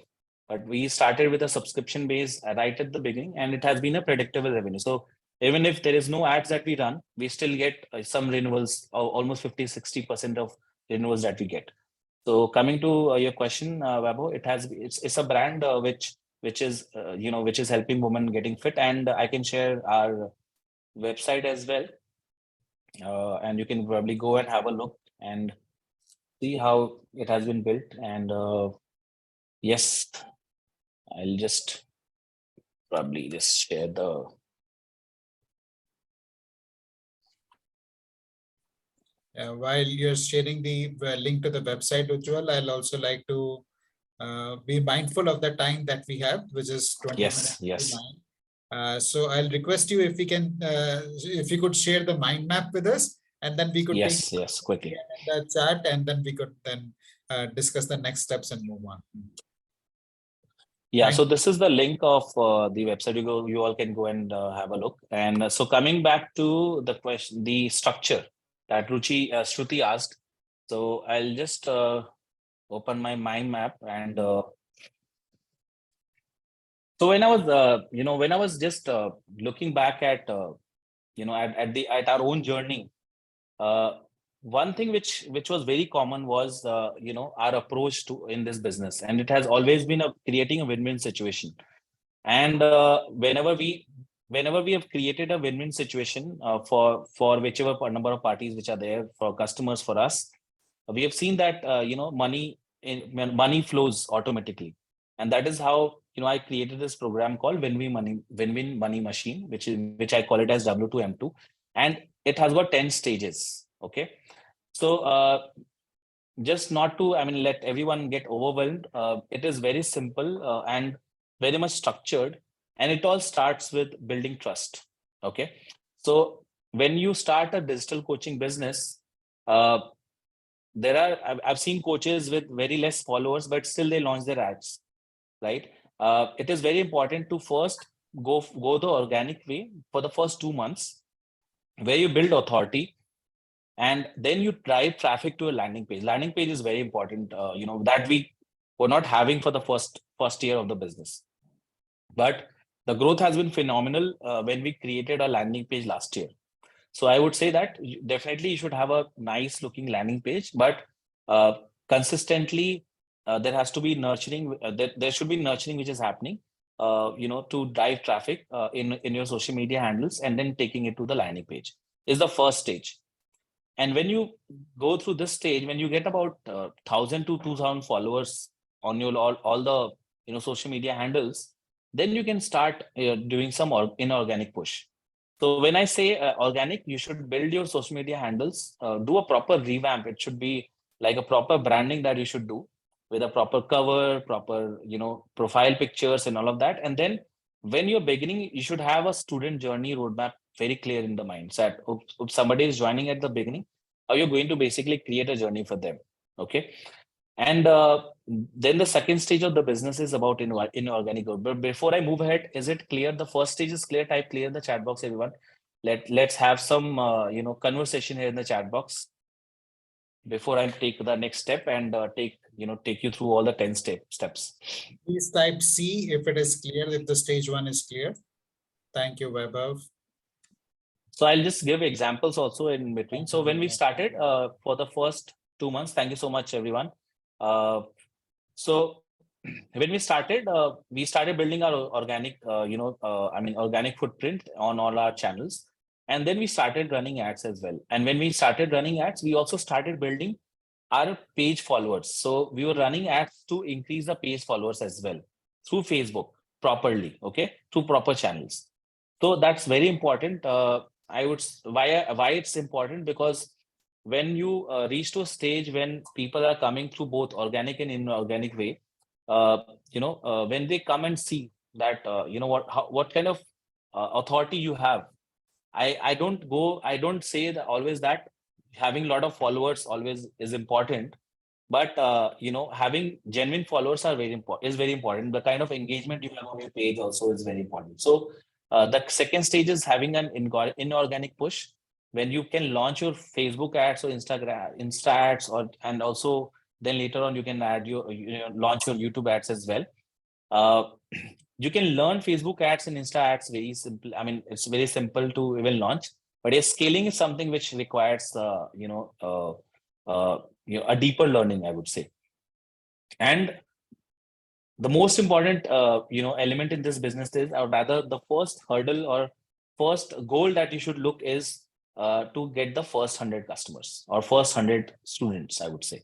but we started with a subscription base right at the beginning, and it has been a predictable revenue. So even if there is no ads that we run, we still get some renewals, almost 50-60% of renewals that we get. So coming to your question, Vaibhav, it's a brand which is which is helping women getting fit, and I can share our website as well, and you can probably go and have a look and see how it has been built. And yes, I'll just probably just share the. While you're sharing the link to the website, Ujjwal, I'll also like to be mindful of the time that we have, which is 20 minutes. Yes. So I'll request you if if you could share the mind map with us, and then we could take quickly the chat, and then we could then discuss the next steps and move on. Yeah, so this is the link of the website. You all can go and have a look. And so coming back to the question, the structure that Shruti asked. So I'll just open my mind map, and so when I was when I was just looking back at at our own journey, one thing which was very common was our approach to in this business, and it has always been creating a win-win situation. And whenever we have created a win-win situation for whichever number of parties which are there, for customers, for us, we have seen that money flows automatically, and that is how I created this program called Win-Win Money Machine, which I call it as W2M2, and it has got 10 stages. Okay, so just not to let everyone get overwhelmed. It is very simple and very much structured, and it all starts with building trust. Okay, so when you start a digital coaching business, I've seen coaches with very less followers, but still they launch their ads, right? It is very important to first go the organic way for the first 2 months, where you build authority, and then you drive traffic to a landing page. Landing page is very important, that we were not having for the first year of the business, but the growth has been phenomenal when we created a landing page last year. So I would say that definitely you should have a nice looking landing page, but consistently there has to be nurturing. There should be nurturing which is happening, to drive traffic in your social media handles, and then taking it to the landing page is the first stage. And when you go through this stage, when you get about 1,000 to 2,000 followers on your all the social media handles, then you can start doing some inorganic push. So when I say organic, you should build your social media handles, do a proper revamp. It should be like a proper branding that you should do, with a proper cover, proper profile pictures and all of that. And then when you're beginning, you should have a student journey roadmap very clear in the mindset. If somebody is joining at the beginning, how you're going to basically create a journey for them. Okay. And then the second stage of the business is about inorganic growth. But before I move ahead, is it clear? The first stage is clear. Type clear in the chat box, everyone. Let's have some conversation here in the chat box before I take the next step and take you through all the 10 steps. Please type C if it is clear, if the stage 1 is clear. Thank you, Vaibhav. So I'll just give examples also in between. So when we started for the first 2 months, thank you so much, everyone. So when we started building our organic, organic footprint on all our channels. And then we started running ads as well. And when we started running ads, we also started building our page followers. So we were running ads to increase the page followers as well through Facebook properly, okay, through proper channels. So that's very important. Why it's important, because when you reach to a stage when people are coming through both organic and inorganic way, when they come and see that what kind of authority you have, I don't say that always that having a lot of followers always is important, But having genuine followers are is very important. The kind of engagement you have on your page also is very important. So the second stage is having an inorganic push, when you can launch your Facebook ads or Insta ads, and also then later on you can add launch your YouTube ads as well. You can learn Facebook ads and Insta ads very simple. I mean, it's very simple to even launch, but scaling is something which requires a deeper learning, I would say. And the most important element in this business is, or rather the first hurdle or first goal that you should look is to get the first 100 customers or first 100 students, I would say.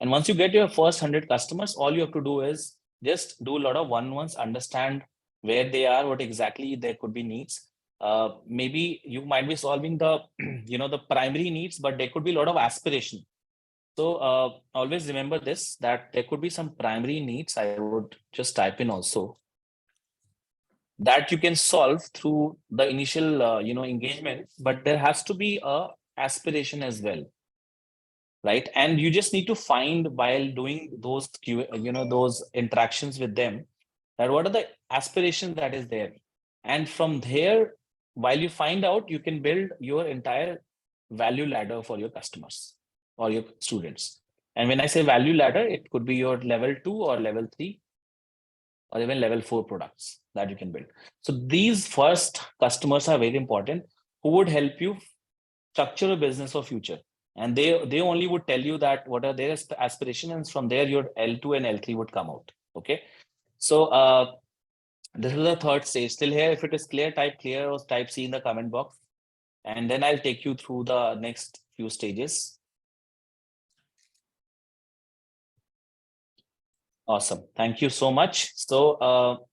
And once you get your first 100 customers, all you have to do is just do a lot of one-on-ones, understand where they are, what exactly there could be needs. Maybe you might be solving the the primary needs, but there could be a lot of aspiration. So always remember this, that there could be some primary needs. I would just type in also that you can solve through the initial engagement, but there has to be a aspiration as well, right? And you just need to find, while doing those those interactions with them, that what are the aspirations that is there, and from there, while you find out, you can build your entire value ladder for your customers or your students. And when I say value ladder, it could be your level 2 or level 3 or even level 4 products that you can build. So these first customers are very important, who would help you structure a business for future. And they only would tell you that what are their aspirations, and from there your L2 and L3 would come out. Okay. So this is the third stage. Still here, if it is clear, type clear or type C in the comment box. And then I'll take you through the next few stages. Awesome. Thank you so much. So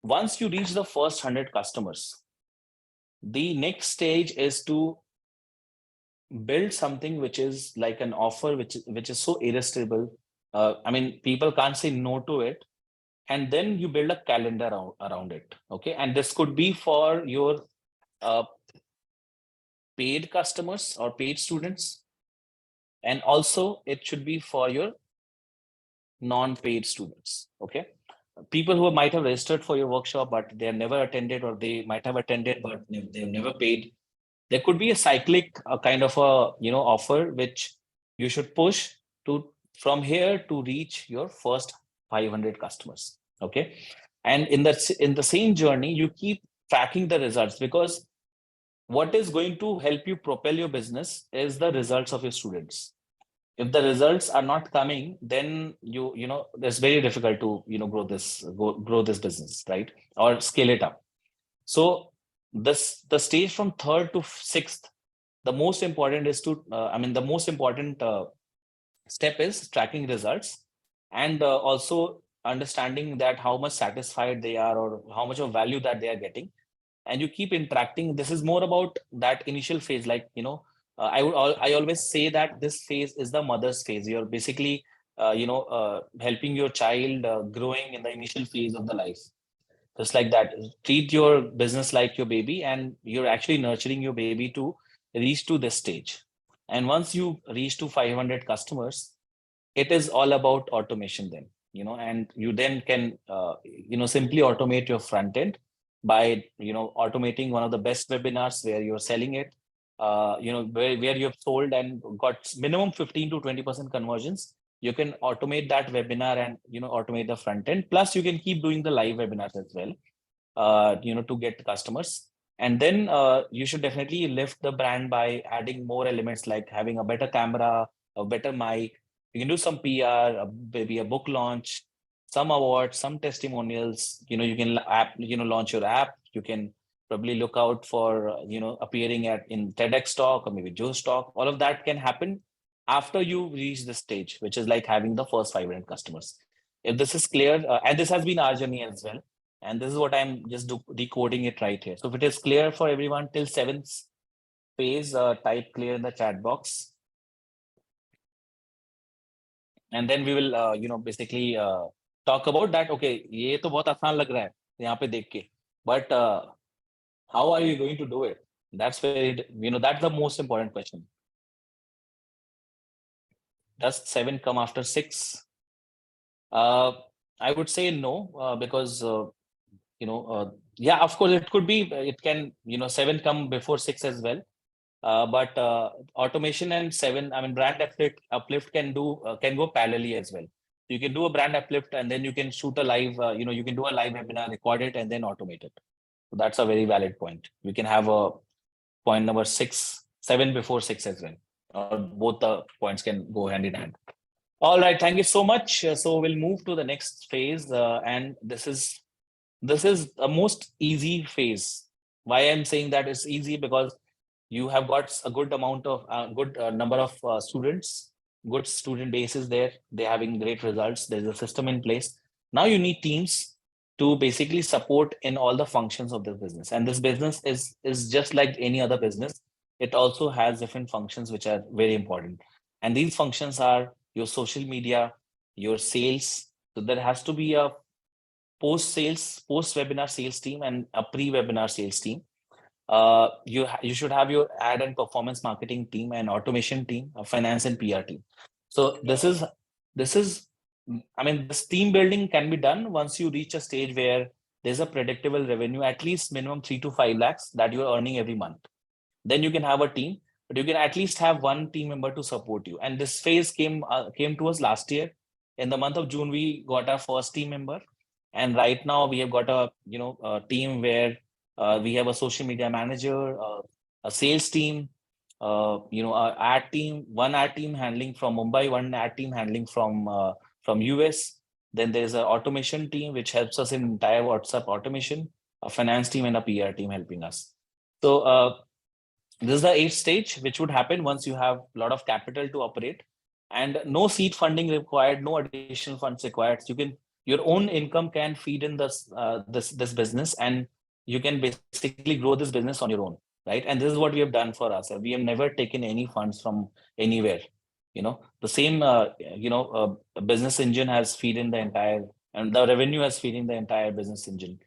once you reach the first 100 customers, the next stage is to build something which is like an offer which is so irresistible. I mean, people can't say no to it. And then you build a calendar around it. Okay. And this could be for your paid customers or paid students. And also it should be for your non-paid students. Okay. People who might have registered for your workshop, but they have never attended, or they might have attended, but they've never paid. There could be a cyclic kind of a offer which you should push to from here to reach your first 500 customers. Okay. And in the same journey, you keep tracking the results, because what is going to help you propel your business is the results of your students. If the results are not coming, then it's very difficult to grow this business, right? Or scale it up. So the stage from third to sixth, the most important is to the most important step is tracking results, and also understanding that how much satisfied they are, or how much of value that they are getting. And you keep interacting. This is more about that initial phase, like I always say that this phase is the mother's phase. You're basically helping your child growing in the initial phase of the life. Just like that, treat your business like your baby, and you're actually nurturing your baby to reach to this stage. And once you reach to 500 customers, it is all about automation then, and you then can simply automate your front end by automating one of the best webinars where you're selling it, where you've sold and got minimum 15 to 20% conversions. You can automate that webinar and automate the front end. Plus you can keep doing the live webinars as well, to get customers. And then you should definitely lift the brand by adding more elements, like having a better camera, a better mic. You can do some PR, maybe a book launch, some awards, some testimonials. You can launch your app. You can probably look out for appearing in TEDx talk or maybe Joe's talk. All of that can happen after you reach the stage, which is like having the first 500 customers. If this is clear, and this has been our journey as well, and this is what I'm just decoding it right here. So if it is clear for everyone till 7th phase, type clear in the chat box. And then we will, basically talk about that. Okay, ये तो बहुत आसान लग रहा है यहाँ पे देख के, but how are you going to do it? That's very, that's the most important question. does 7 come after 6? I would say no, because yeah, of course it could be. It can 7 come before 6 as well. But automation and 7, I mean, brand uplift can go parallelly as well. You can do a brand uplift and then you can shoot a live. You can do a live webinar, record it, and then automate it. So that's a very valid point. We can have a point number 6, 7 before 6 as well. Both the points can go hand in hand. All right, thank you so much. So we'll move to the next phase, and this is a most easy phase. Why I'm saying that it's easy, because you have got a good amount of good number of students, good student base is there. They're having great results. There's a system in place. Now you need teams to basically support in all the functions of this business. And this business is just like any other business. It also has different functions which are very important. And these functions are your social media, your sales. So there has to be a post-webinar sales team and a pre-webinar sales team. You should have your ad and performance marketing team and automation team, a finance and PR team. So this is, I mean, this team building can be done once you reach a stage where there's a predictable revenue, at least minimum 3 to 5 lakhs that you're earning every month. Then you can have a team, but you can at least have one team member to support you. And this phase came to us last year. In the month of June, we got our first team member. And right now we have got a team where we have a social media manager, a sales team, a ad team, one ad team handling from Mumbai, one ad team handling from US. Then there's an automation team which helps us in entire WhatsApp automation, a finance team and a PR team helping us. So this is the 8th stage, which would happen once you have a lot of capital to operate, and no seed funding required, no additional funds required. Your own income can feed in this business, and you can basically grow this business on your own, right? And this is what we have done for us. We have never taken any funds from anywhere. The same business engine has feed in the entire, and the revenue has feed in the entire business engine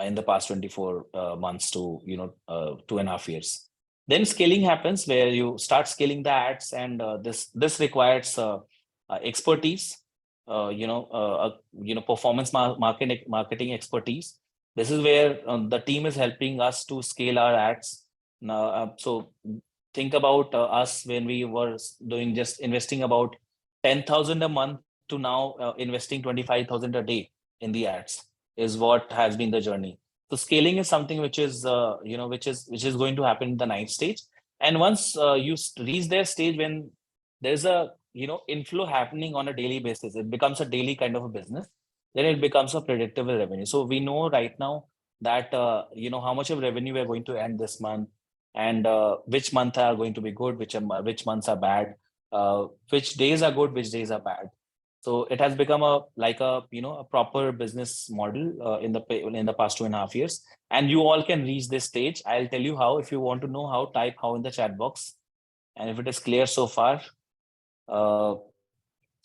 in the past 24 months to 2.5 years. Then scaling happens, where you start scaling the ads, and this requires expertise, performance marketing expertise. This is where the team is helping us to scale our ads. Now, so think about us when we were just investing about 10,000 a month to now investing 25,000 a day in the ads is what has been the journey. So scaling is something which is which is going to happen in the 9th stage. And once you reach their stage, when there's a inflow happening on a daily basis, it becomes a daily kind of a business. Then it becomes a predictable revenue. So we know right now that how much of revenue we're going to earn this month, and which months are going to be good, which months are bad, which days are good, which days are bad. So it has become a proper business model in the past 2.5 years, and you all can reach this stage. I'll tell you how. If you want to know how, type how in the chat box, and if it is clear so far, I'll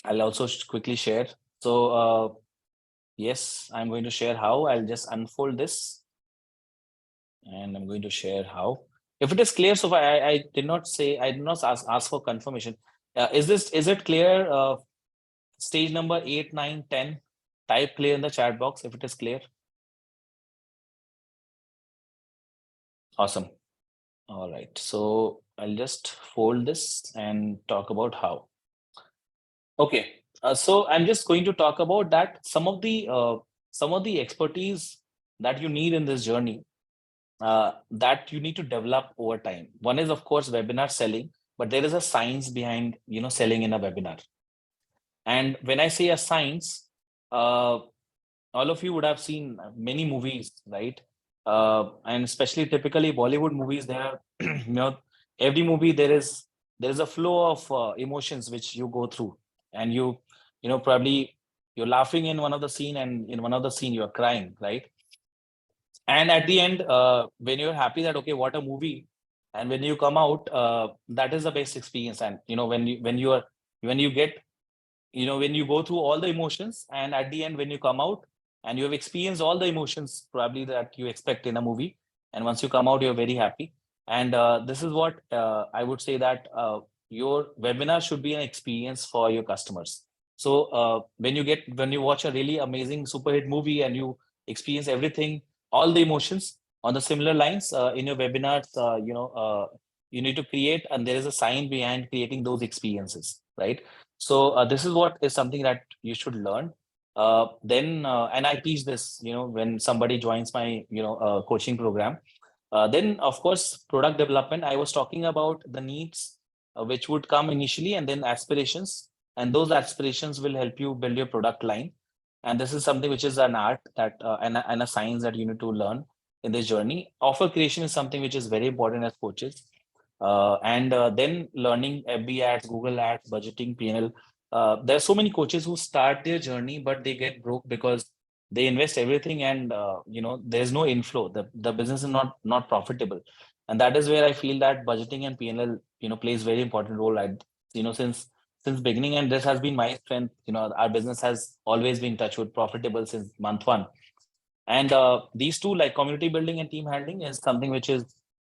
also quickly share. So yes, I'm going to share how. I'll just unfold this, and I'm going to share how. If it is clear so far, I did not ask for confirmation. Is it clear? Stage number 8, 9, 10. Type clear in the chat box if it is clear. Awesome. All right. So I'll just fold this and talk about how. Okay. So I'm just going to talk about that some of the expertise that you need in this journey that you need to develop over time. One is, of course, webinar selling, but there is a science behind selling in a webinar. And when I say a science, all of you would have seen many movies, right? And especially typically Bollywood movies, there are, every movie there is a flow of emotions which you go through, and probably you're laughing in one of the scene, and in one of the scene you're crying, right? And at the end, when you're happy that, okay, what a movie, and when you come out, that is the best experience. And when you get when you go through all the emotions, and at the end when you come out and you have experienced all the emotions probably that you expect in a movie, and once you come out you're very happy. And this is what I would say that your webinar should be an experience for your customers. So when you watch a really amazing super hit movie and you experience everything, all the emotions on the similar lines in your webinars, you need to create, and there is a science behind creating those experiences, right? So this is what is something that you should learn. And I teach this, when somebody joins my, coaching program. Then, of course, product development. I was talking about the needs which would come initially, and then aspirations. And those aspirations will help you build your product line. And this is something which is an art that and a science that you need to learn in this journey. Offer creation is something which is very important as coaches. And then learning FB ads, Google ads, budgeting, PNL. There are so many coaches who start their journey, but they get broke because they invest everything, and there's no inflow. The business is not profitable, and that is where I feel that budgeting and PNL plays very important role. Since beginning, and this has been my strength. Our business has always been touch wood profitable since month one. And these two, like community building and team handling, is something which is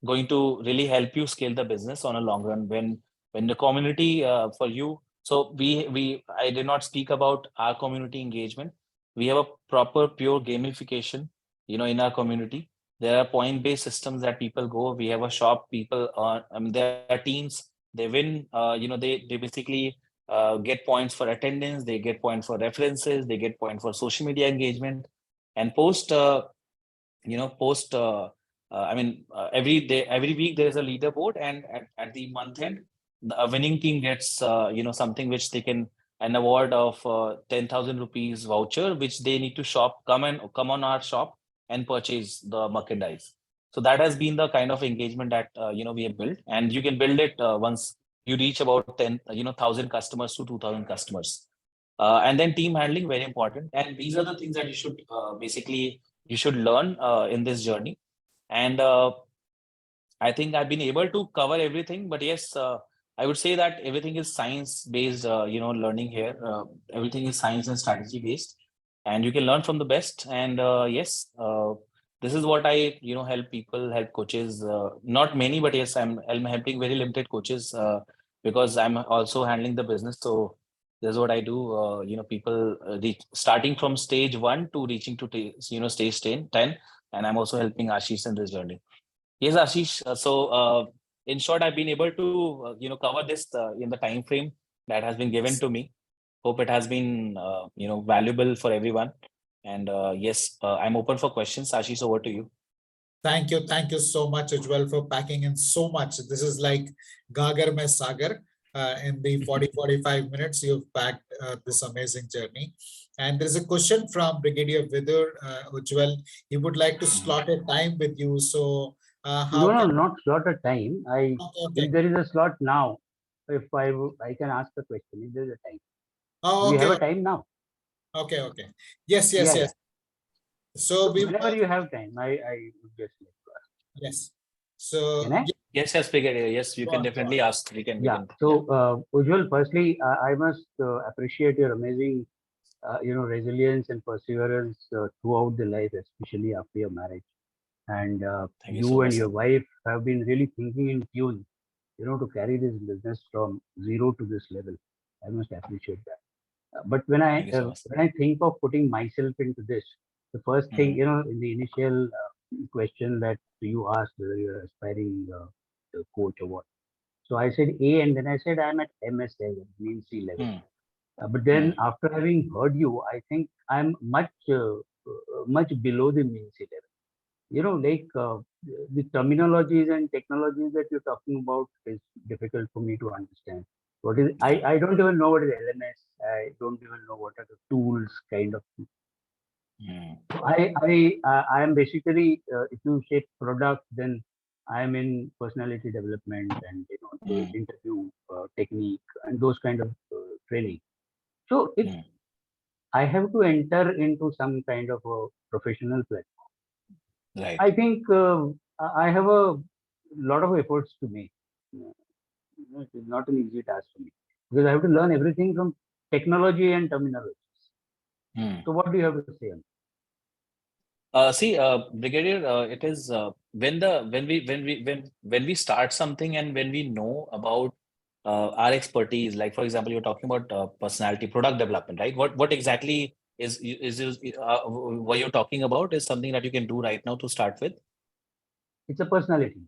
going to really help you scale the business on a long run. When the community for you, so I did not speak about our community engagement. We have a proper pure gamification, in our community. There are point-based systems that people go. We have a shop. People there are teams. They win. They basically get points for attendance. They get points for references. They get points for social media engagement. And every day, every week there is a leaderboard, and at the month end, a winning team gets something which they can, an award of 10,000 rupees voucher, which they need to come on our shop and purchase the merchandise. So that has been the kind of engagement that we have built, and you can build it once you reach about 1,000 customers to 2,000 customers. And then team handling, very important. And these are the things that you should learn in this journey. And I think I've been able to cover everything, but yes, I would say that everything is science based, learning here. Everything is science and strategy based, and you can learn from the best. And this is what I, help people, help coaches, not many, but yes, I'm helping very limited coaches because I'm also handling the business. So this is what I do. People starting from stage 1 to reaching to stage 10, and I'm also helping Ashish in this journey. Yes, Ashish. In short, I've been able to cover this in the time frame that has been given to me. Hope it has been valuable for everyone. And yes, I'm open for questions. Ashish, over to you. Thank you so much, Ujjwal, for packing in so much. This is like Gagar Mein Sagar. In the 40-45 minutes, you've packed this amazing journey. And there's a question from Brigadier Vidur, Ujjwal. He would like to slot a time with you. So not slot a time. Okay. If there is a slot now, if I can ask the question, if there is a time. Oh, We okay. have a time now. Okay. Yes. Yeah. So whenever you have time, I would just like to ask. Yes. So Can I? Yes, Brigadier. Yes, you can definitely ask. We can. So, Ujjwal, firstly, I must appreciate your amazing, resilience and perseverance throughout the life, especially after your marriage. And Thank you so and much, your sir. wife have been really thinking in tune, to carry this business from zero to this level. I must appreciate that. But when Thank you so much, sir. I think of putting myself into this, the first thing, in the initial question that you asked whether you're aspiring coach or what. So I said A, and then I said I'm at MS level, mean C level. But then after having heard you, I think I'm much below the mean C level. The terminologies and technologies that you're talking about is difficult for me to understand. What is I don't even know what is LMS. I don't even know what are the tools kind of. I am basically if you say product, then I am in personality development and the interview technique and those kind of training. So if I have to enter into some kind of a professional platform, Right. I think I have a lot of efforts to make. It's not an easy task for me because I have to learn everything from technology and terminologies. So what do you have to say on that? Brigadier, it is when we start something and when we know about our expertise, like for example, you're talking about personality, product development, right? What exactly is what you're talking about is something that you can do right now to start with? It's a personality.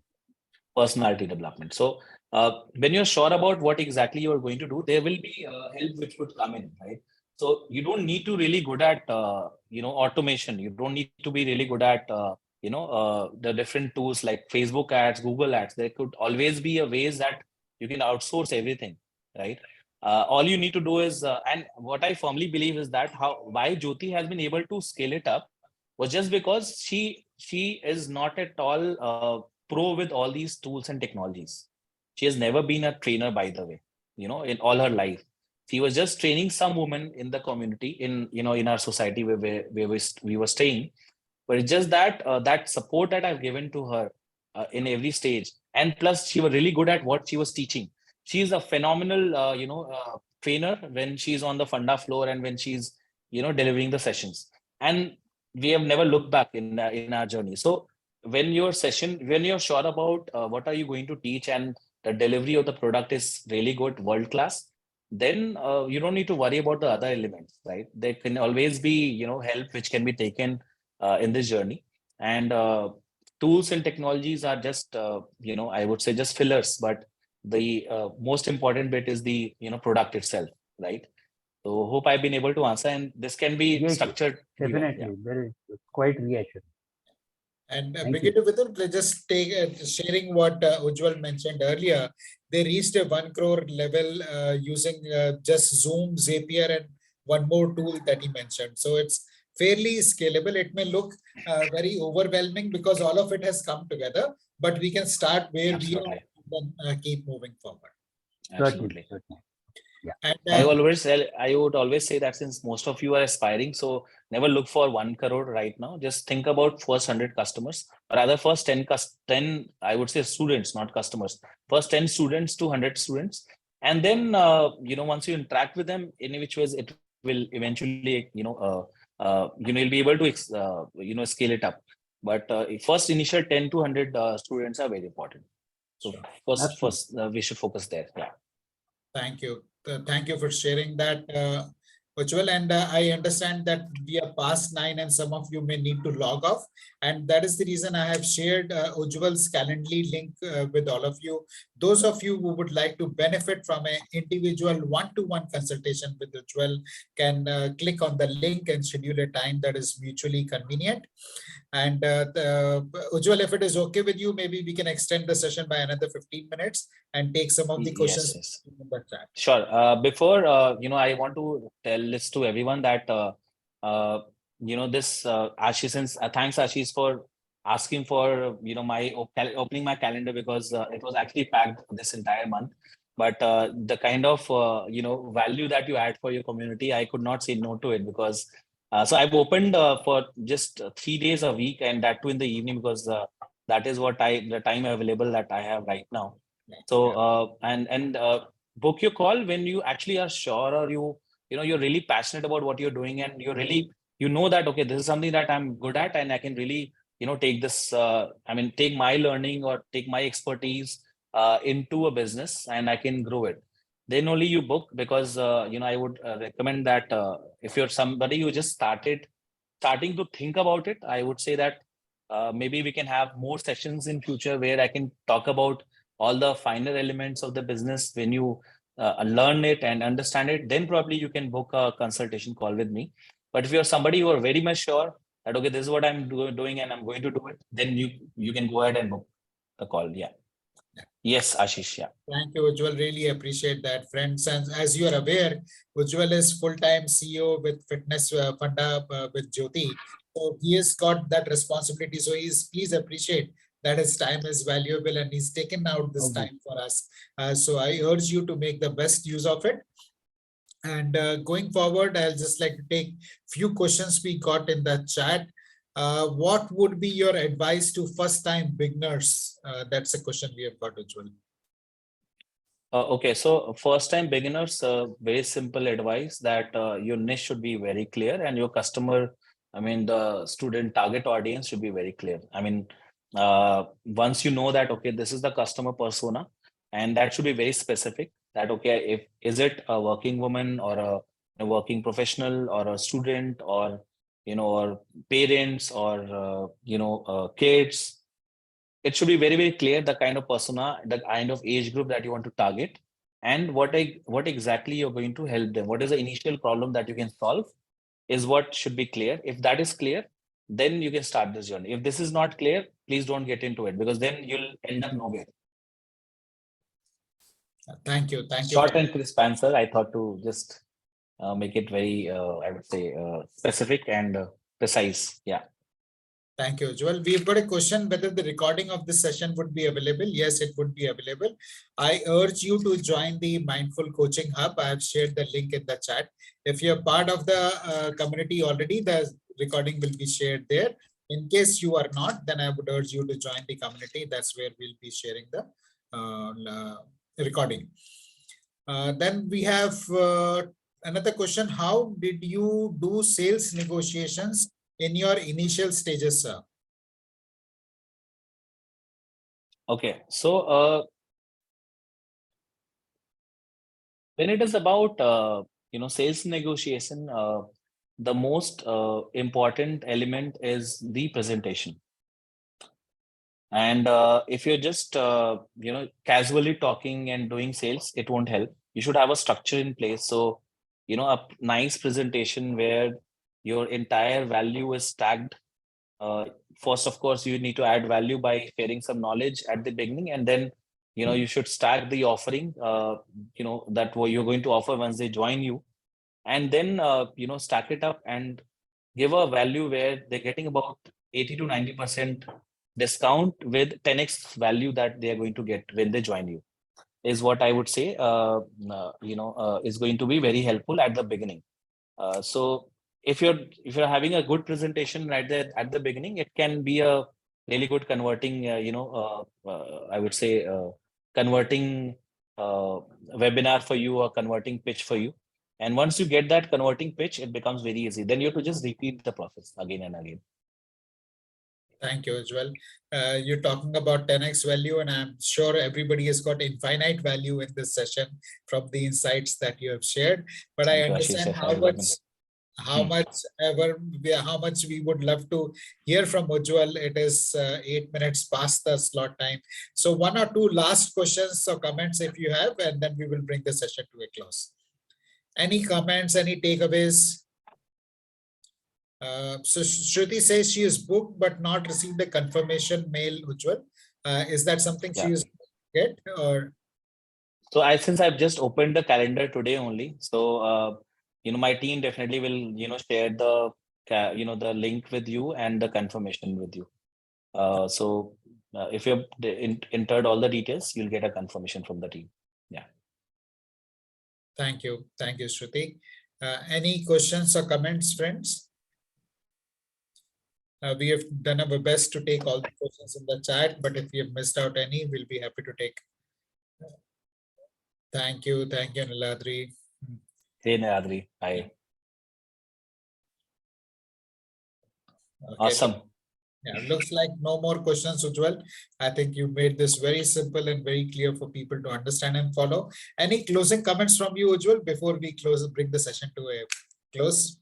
Personality development. So when you're sure about what exactly you're going to do, there will be help which would come in, right? So you don't need to really good at automation. You don't need to be really good at the different tools like Facebook ads, Google ads. There could always be a ways that you can outsource everything, right? All you need to do is and what I firmly believe is that why Jyoti has been able to scale it up was just because she is not at all pro with all these tools and technologies. She has never been a trainer, by the way, in all her life. She was just training some women in the community, in our society where we were staying. But it's just that that support that I've given to her in every stage, and plus she was really good at what she was teaching. She's a phenomenal, trainer when she's on the funda floor and when she's, delivering the sessions. And we have never looked back in our journey. So when when you're sure about what are you going to teach and the delivery of the product is really good, world class, then you don't need to worry about the other elements, right? There can always be, help which can be taken in this journey. And tools and technologies are just, I would say just fillers, but the most important bit is the, product itself, right? So hope I've been able to answer, and this can be Yes, structured. definitely. There is quite reassuring. And Thank begin with it, just take sharing what Ujjwal mentioned earlier. They reached a 1 crore level using just Zoom, Zapier, and one more tool that he mentioned. So it's fairly scalable. It may look very overwhelming because all of it has come together, but we can start where we are Absolutely. and then keep moving forward. Absolutely. Certainly. And I would always say that since most of you are aspiring, so never look for 1 crore right now. Just think about first 100 customers, or rather first 10, I would say students, not customers. First 10 students to 100 students. And then, once you interact with them, in which ways it will eventually, you'll be able to, scale it up. But first initial 10 to 100 students are very important. So first we should focus there. Yeah. thank you. Thank you for sharing that, Ujjwal. And I understand that we are past 9 and some of you may need to log off. And that is the reason I have shared Ujjwal's Calendly link with all of you. Those of you who would like to benefit from an individual one-to-one consultation with Ujjwal can click on the link and schedule a time that is mutually convenient. And Ujjwal, if it is okay with you, maybe we can extend the session by another 15 minutes and take some of the questions Yes. in the chat. Sure. Before, I want to tell this to everyone that, this Ashish, thanks Ashish for asking for, my opening my calendar, because it was actually packed this entire month. But the kind of, value that you add for your community, I could not say no to it, because so I've opened for just 3 days a week, and that too in the evening, because that is the time available that I have right now. So and book your call when you actually are sure, or you're really passionate about what you're doing, and you're really, that okay, this is something that I'm good at, and I can really take this take my learning or take my expertise into a business, and I can grow it. Then only you book, because I would recommend that if you're somebody who just starting to think about it, I would say that maybe we can have more sessions in future where I can talk about all the finer elements of the business. When you learn it and understand it, then probably you can book a consultation call with me. But if you're somebody who are very much sure that okay, this is what I'm doing and I'm going to do it, then you can go ahead and book the call. Yeah. Yes, Ashish. Yeah. Thank you, Ujjwal. Really appreciate that, friends. And as you are aware, Ujjwal is full-time CEO with Fitness Funda with Jyoti. So he has got that responsibility. So please appreciate that his time is valuable and he's taken out this time for us. So I urge you to make the best use of it. And going forward, I'll just like to take few questions we got in the chat. What would be your advice to first-time beginners? That's a question we have got, Ujjwal. Okay, so first-time beginners, very simple advice that your niche should be very clear, and your customer, the student target audience should be very clear. Once you know that, okay, this is the customer persona, and that should be very specific. that, okay, if is it a working woman or a working professional or a student or, or parents or, kids. It should be very, very clear the kind of persona, the kind of age group that you want to target, and what exactly you're going to help them. What is the initial problem that you can solve is what should be clear. If that is clear, then you can start this journey. If this is not clear, please don't get into it, because then you'll end up nowhere. Thank you. Thank you. Short and crisp answer. I thought to just make it very, I would say, specific and precise. Yeah. Thank you, Ujjwal. We've got a question whether the recording of this session would be available. Yes, it would be available. I urge you to join the Mindful Coaching Hub. I have shared the link in the chat. If you're part of the community already, the recording will be shared there. In case you are not, then I would urge you to join the community. That's where we'll be sharing the recording. Then we have another question. How did you do sales negotiations in your initial stages, sir? Okay, so when it is about sales negotiation, the most important element is the presentation. And if you're just casually talking and doing sales, it won't help. You should have a structure in place. So a nice presentation where your entire value is tagged. First, of course, you need to add value by sharing some knowledge at the beginning, and then you should stack the offering that you're going to offer once they join you, and then stack it up and give a value where they're getting about 80 to 90% discount with 10x value that they are going to get when they join you, is what I would say is going to be very helpful at the beginning. So if you're having a good presentation right there at the beginning, it can be a really good converting I would say converting webinar for you, or converting pitch for you. And once you get that converting pitch, it becomes very easy. Then you have to just repeat the process again and again. Thank you, Ujjwal. You're talking about 10x value, and I'm sure everybody has got infinite value in this session from the insights that you have shared. But I understand how much we would love to hear from Ujjwal. It is 8 minutes past the slot time. So one or two last questions or comments if you have, and then we will bring the session to a close. Any comments, any takeaways? So Shruti says she is booked but not received a confirmation mail, Ujjwal. Is that something she is get, or? So since I've just opened the calendar today only, so my team definitely will share the the link with you and the confirmation with you. So if you've entered all the details, you'll get a confirmation from the team. Yeah. Thank you, Shruti. Any questions or comments, friends? We have done our best to take all the questions in the chat, but if we have missed out any, we'll be happy to take. Thank you, Niladri. Hey, Niladri. Hi. Okay. Awesome. Yeah, looks like no more questions, Ujjwal. I think you made this very simple and very clear for people to understand and follow. Any closing comments from you, Ujjwal, before we bring the session to a close?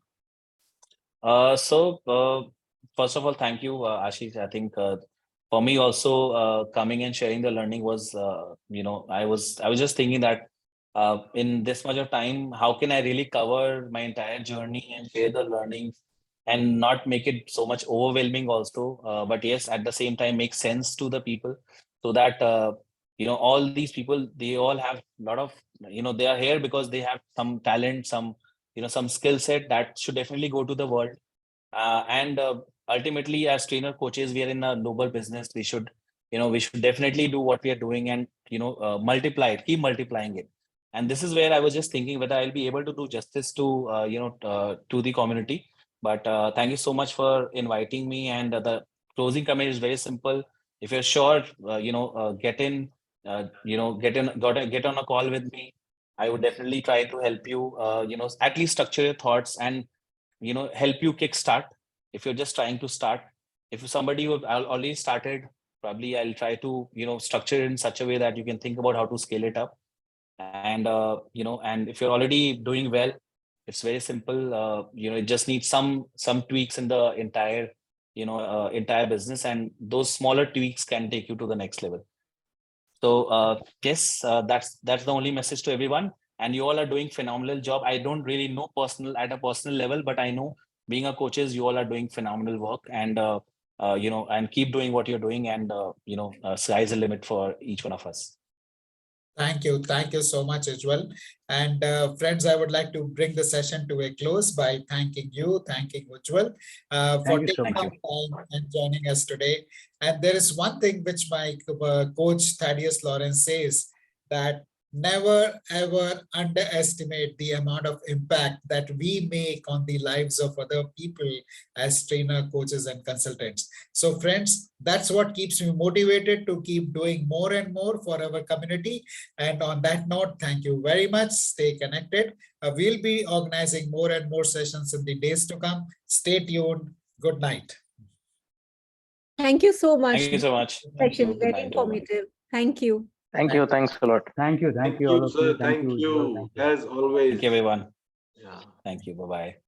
First of all, thank you, Ashish. I think for me also coming and sharing the learning was, I was just thinking that in this much of time, how can I really cover my entire journey and share the learnings and not make it so much overwhelming also. But yes, at the same time, make sense to the people, so that, all these people, they all have a lot of, they are here because they have some talent, some skill set that should definitely go to the world. And ultimately, as trainer coaches, we are in a global business. We should definitely do what we are doing and, multiply it, keep multiplying it. And this is where I was just thinking whether I'll be able to do justice to, to the community. But thank you so much for inviting me. And the closing comment is very simple. If you're sure, get on a call with me. I would definitely try to help you, at least structure your thoughts and, help you kickstart. If you're just trying to start, if you're somebody who already started, probably I'll try to, structure it in such a way that you can think about how to scale it up. And and if you're already doing well, it's very simple. It just needs some tweaks in the entire entire business, and those smaller tweaks can take you to the next level. So yes, that's the only message to everyone. And you all are doing phenomenal job. I don't really know at a personal level, but I know being a coaches, you all are doing phenomenal work, and and keep doing what you're doing, and sky's the limit for each one of us. Thank you. Thank you so much, Ujjwal. And friends, I would like to bring the session to a close by thanking Ujjwal for Thank you so taking much. out time and joining us today. And there is one thing which my coach Thaddeus Lawrence says, that never ever underestimate the amount of impact that we make on the lives of other people as trainer, coaches, and consultants. So friends, that's what keeps me motivated to keep doing more and more for our community. And on that note, thank you very much. Stay connected. We'll be organizing more and more sessions in the days to come. Stay tuned. Good night. Thank you so much. Thank you so much. Session, Good very night, everyone. informative. Thank you. Thank you. Thanks a lot. Thank you. Thank All you, of sir. you. Thank Ujjwal. you, Thank you. as always. Thank you, everyone. Yeah. Thank you. Bye-bye.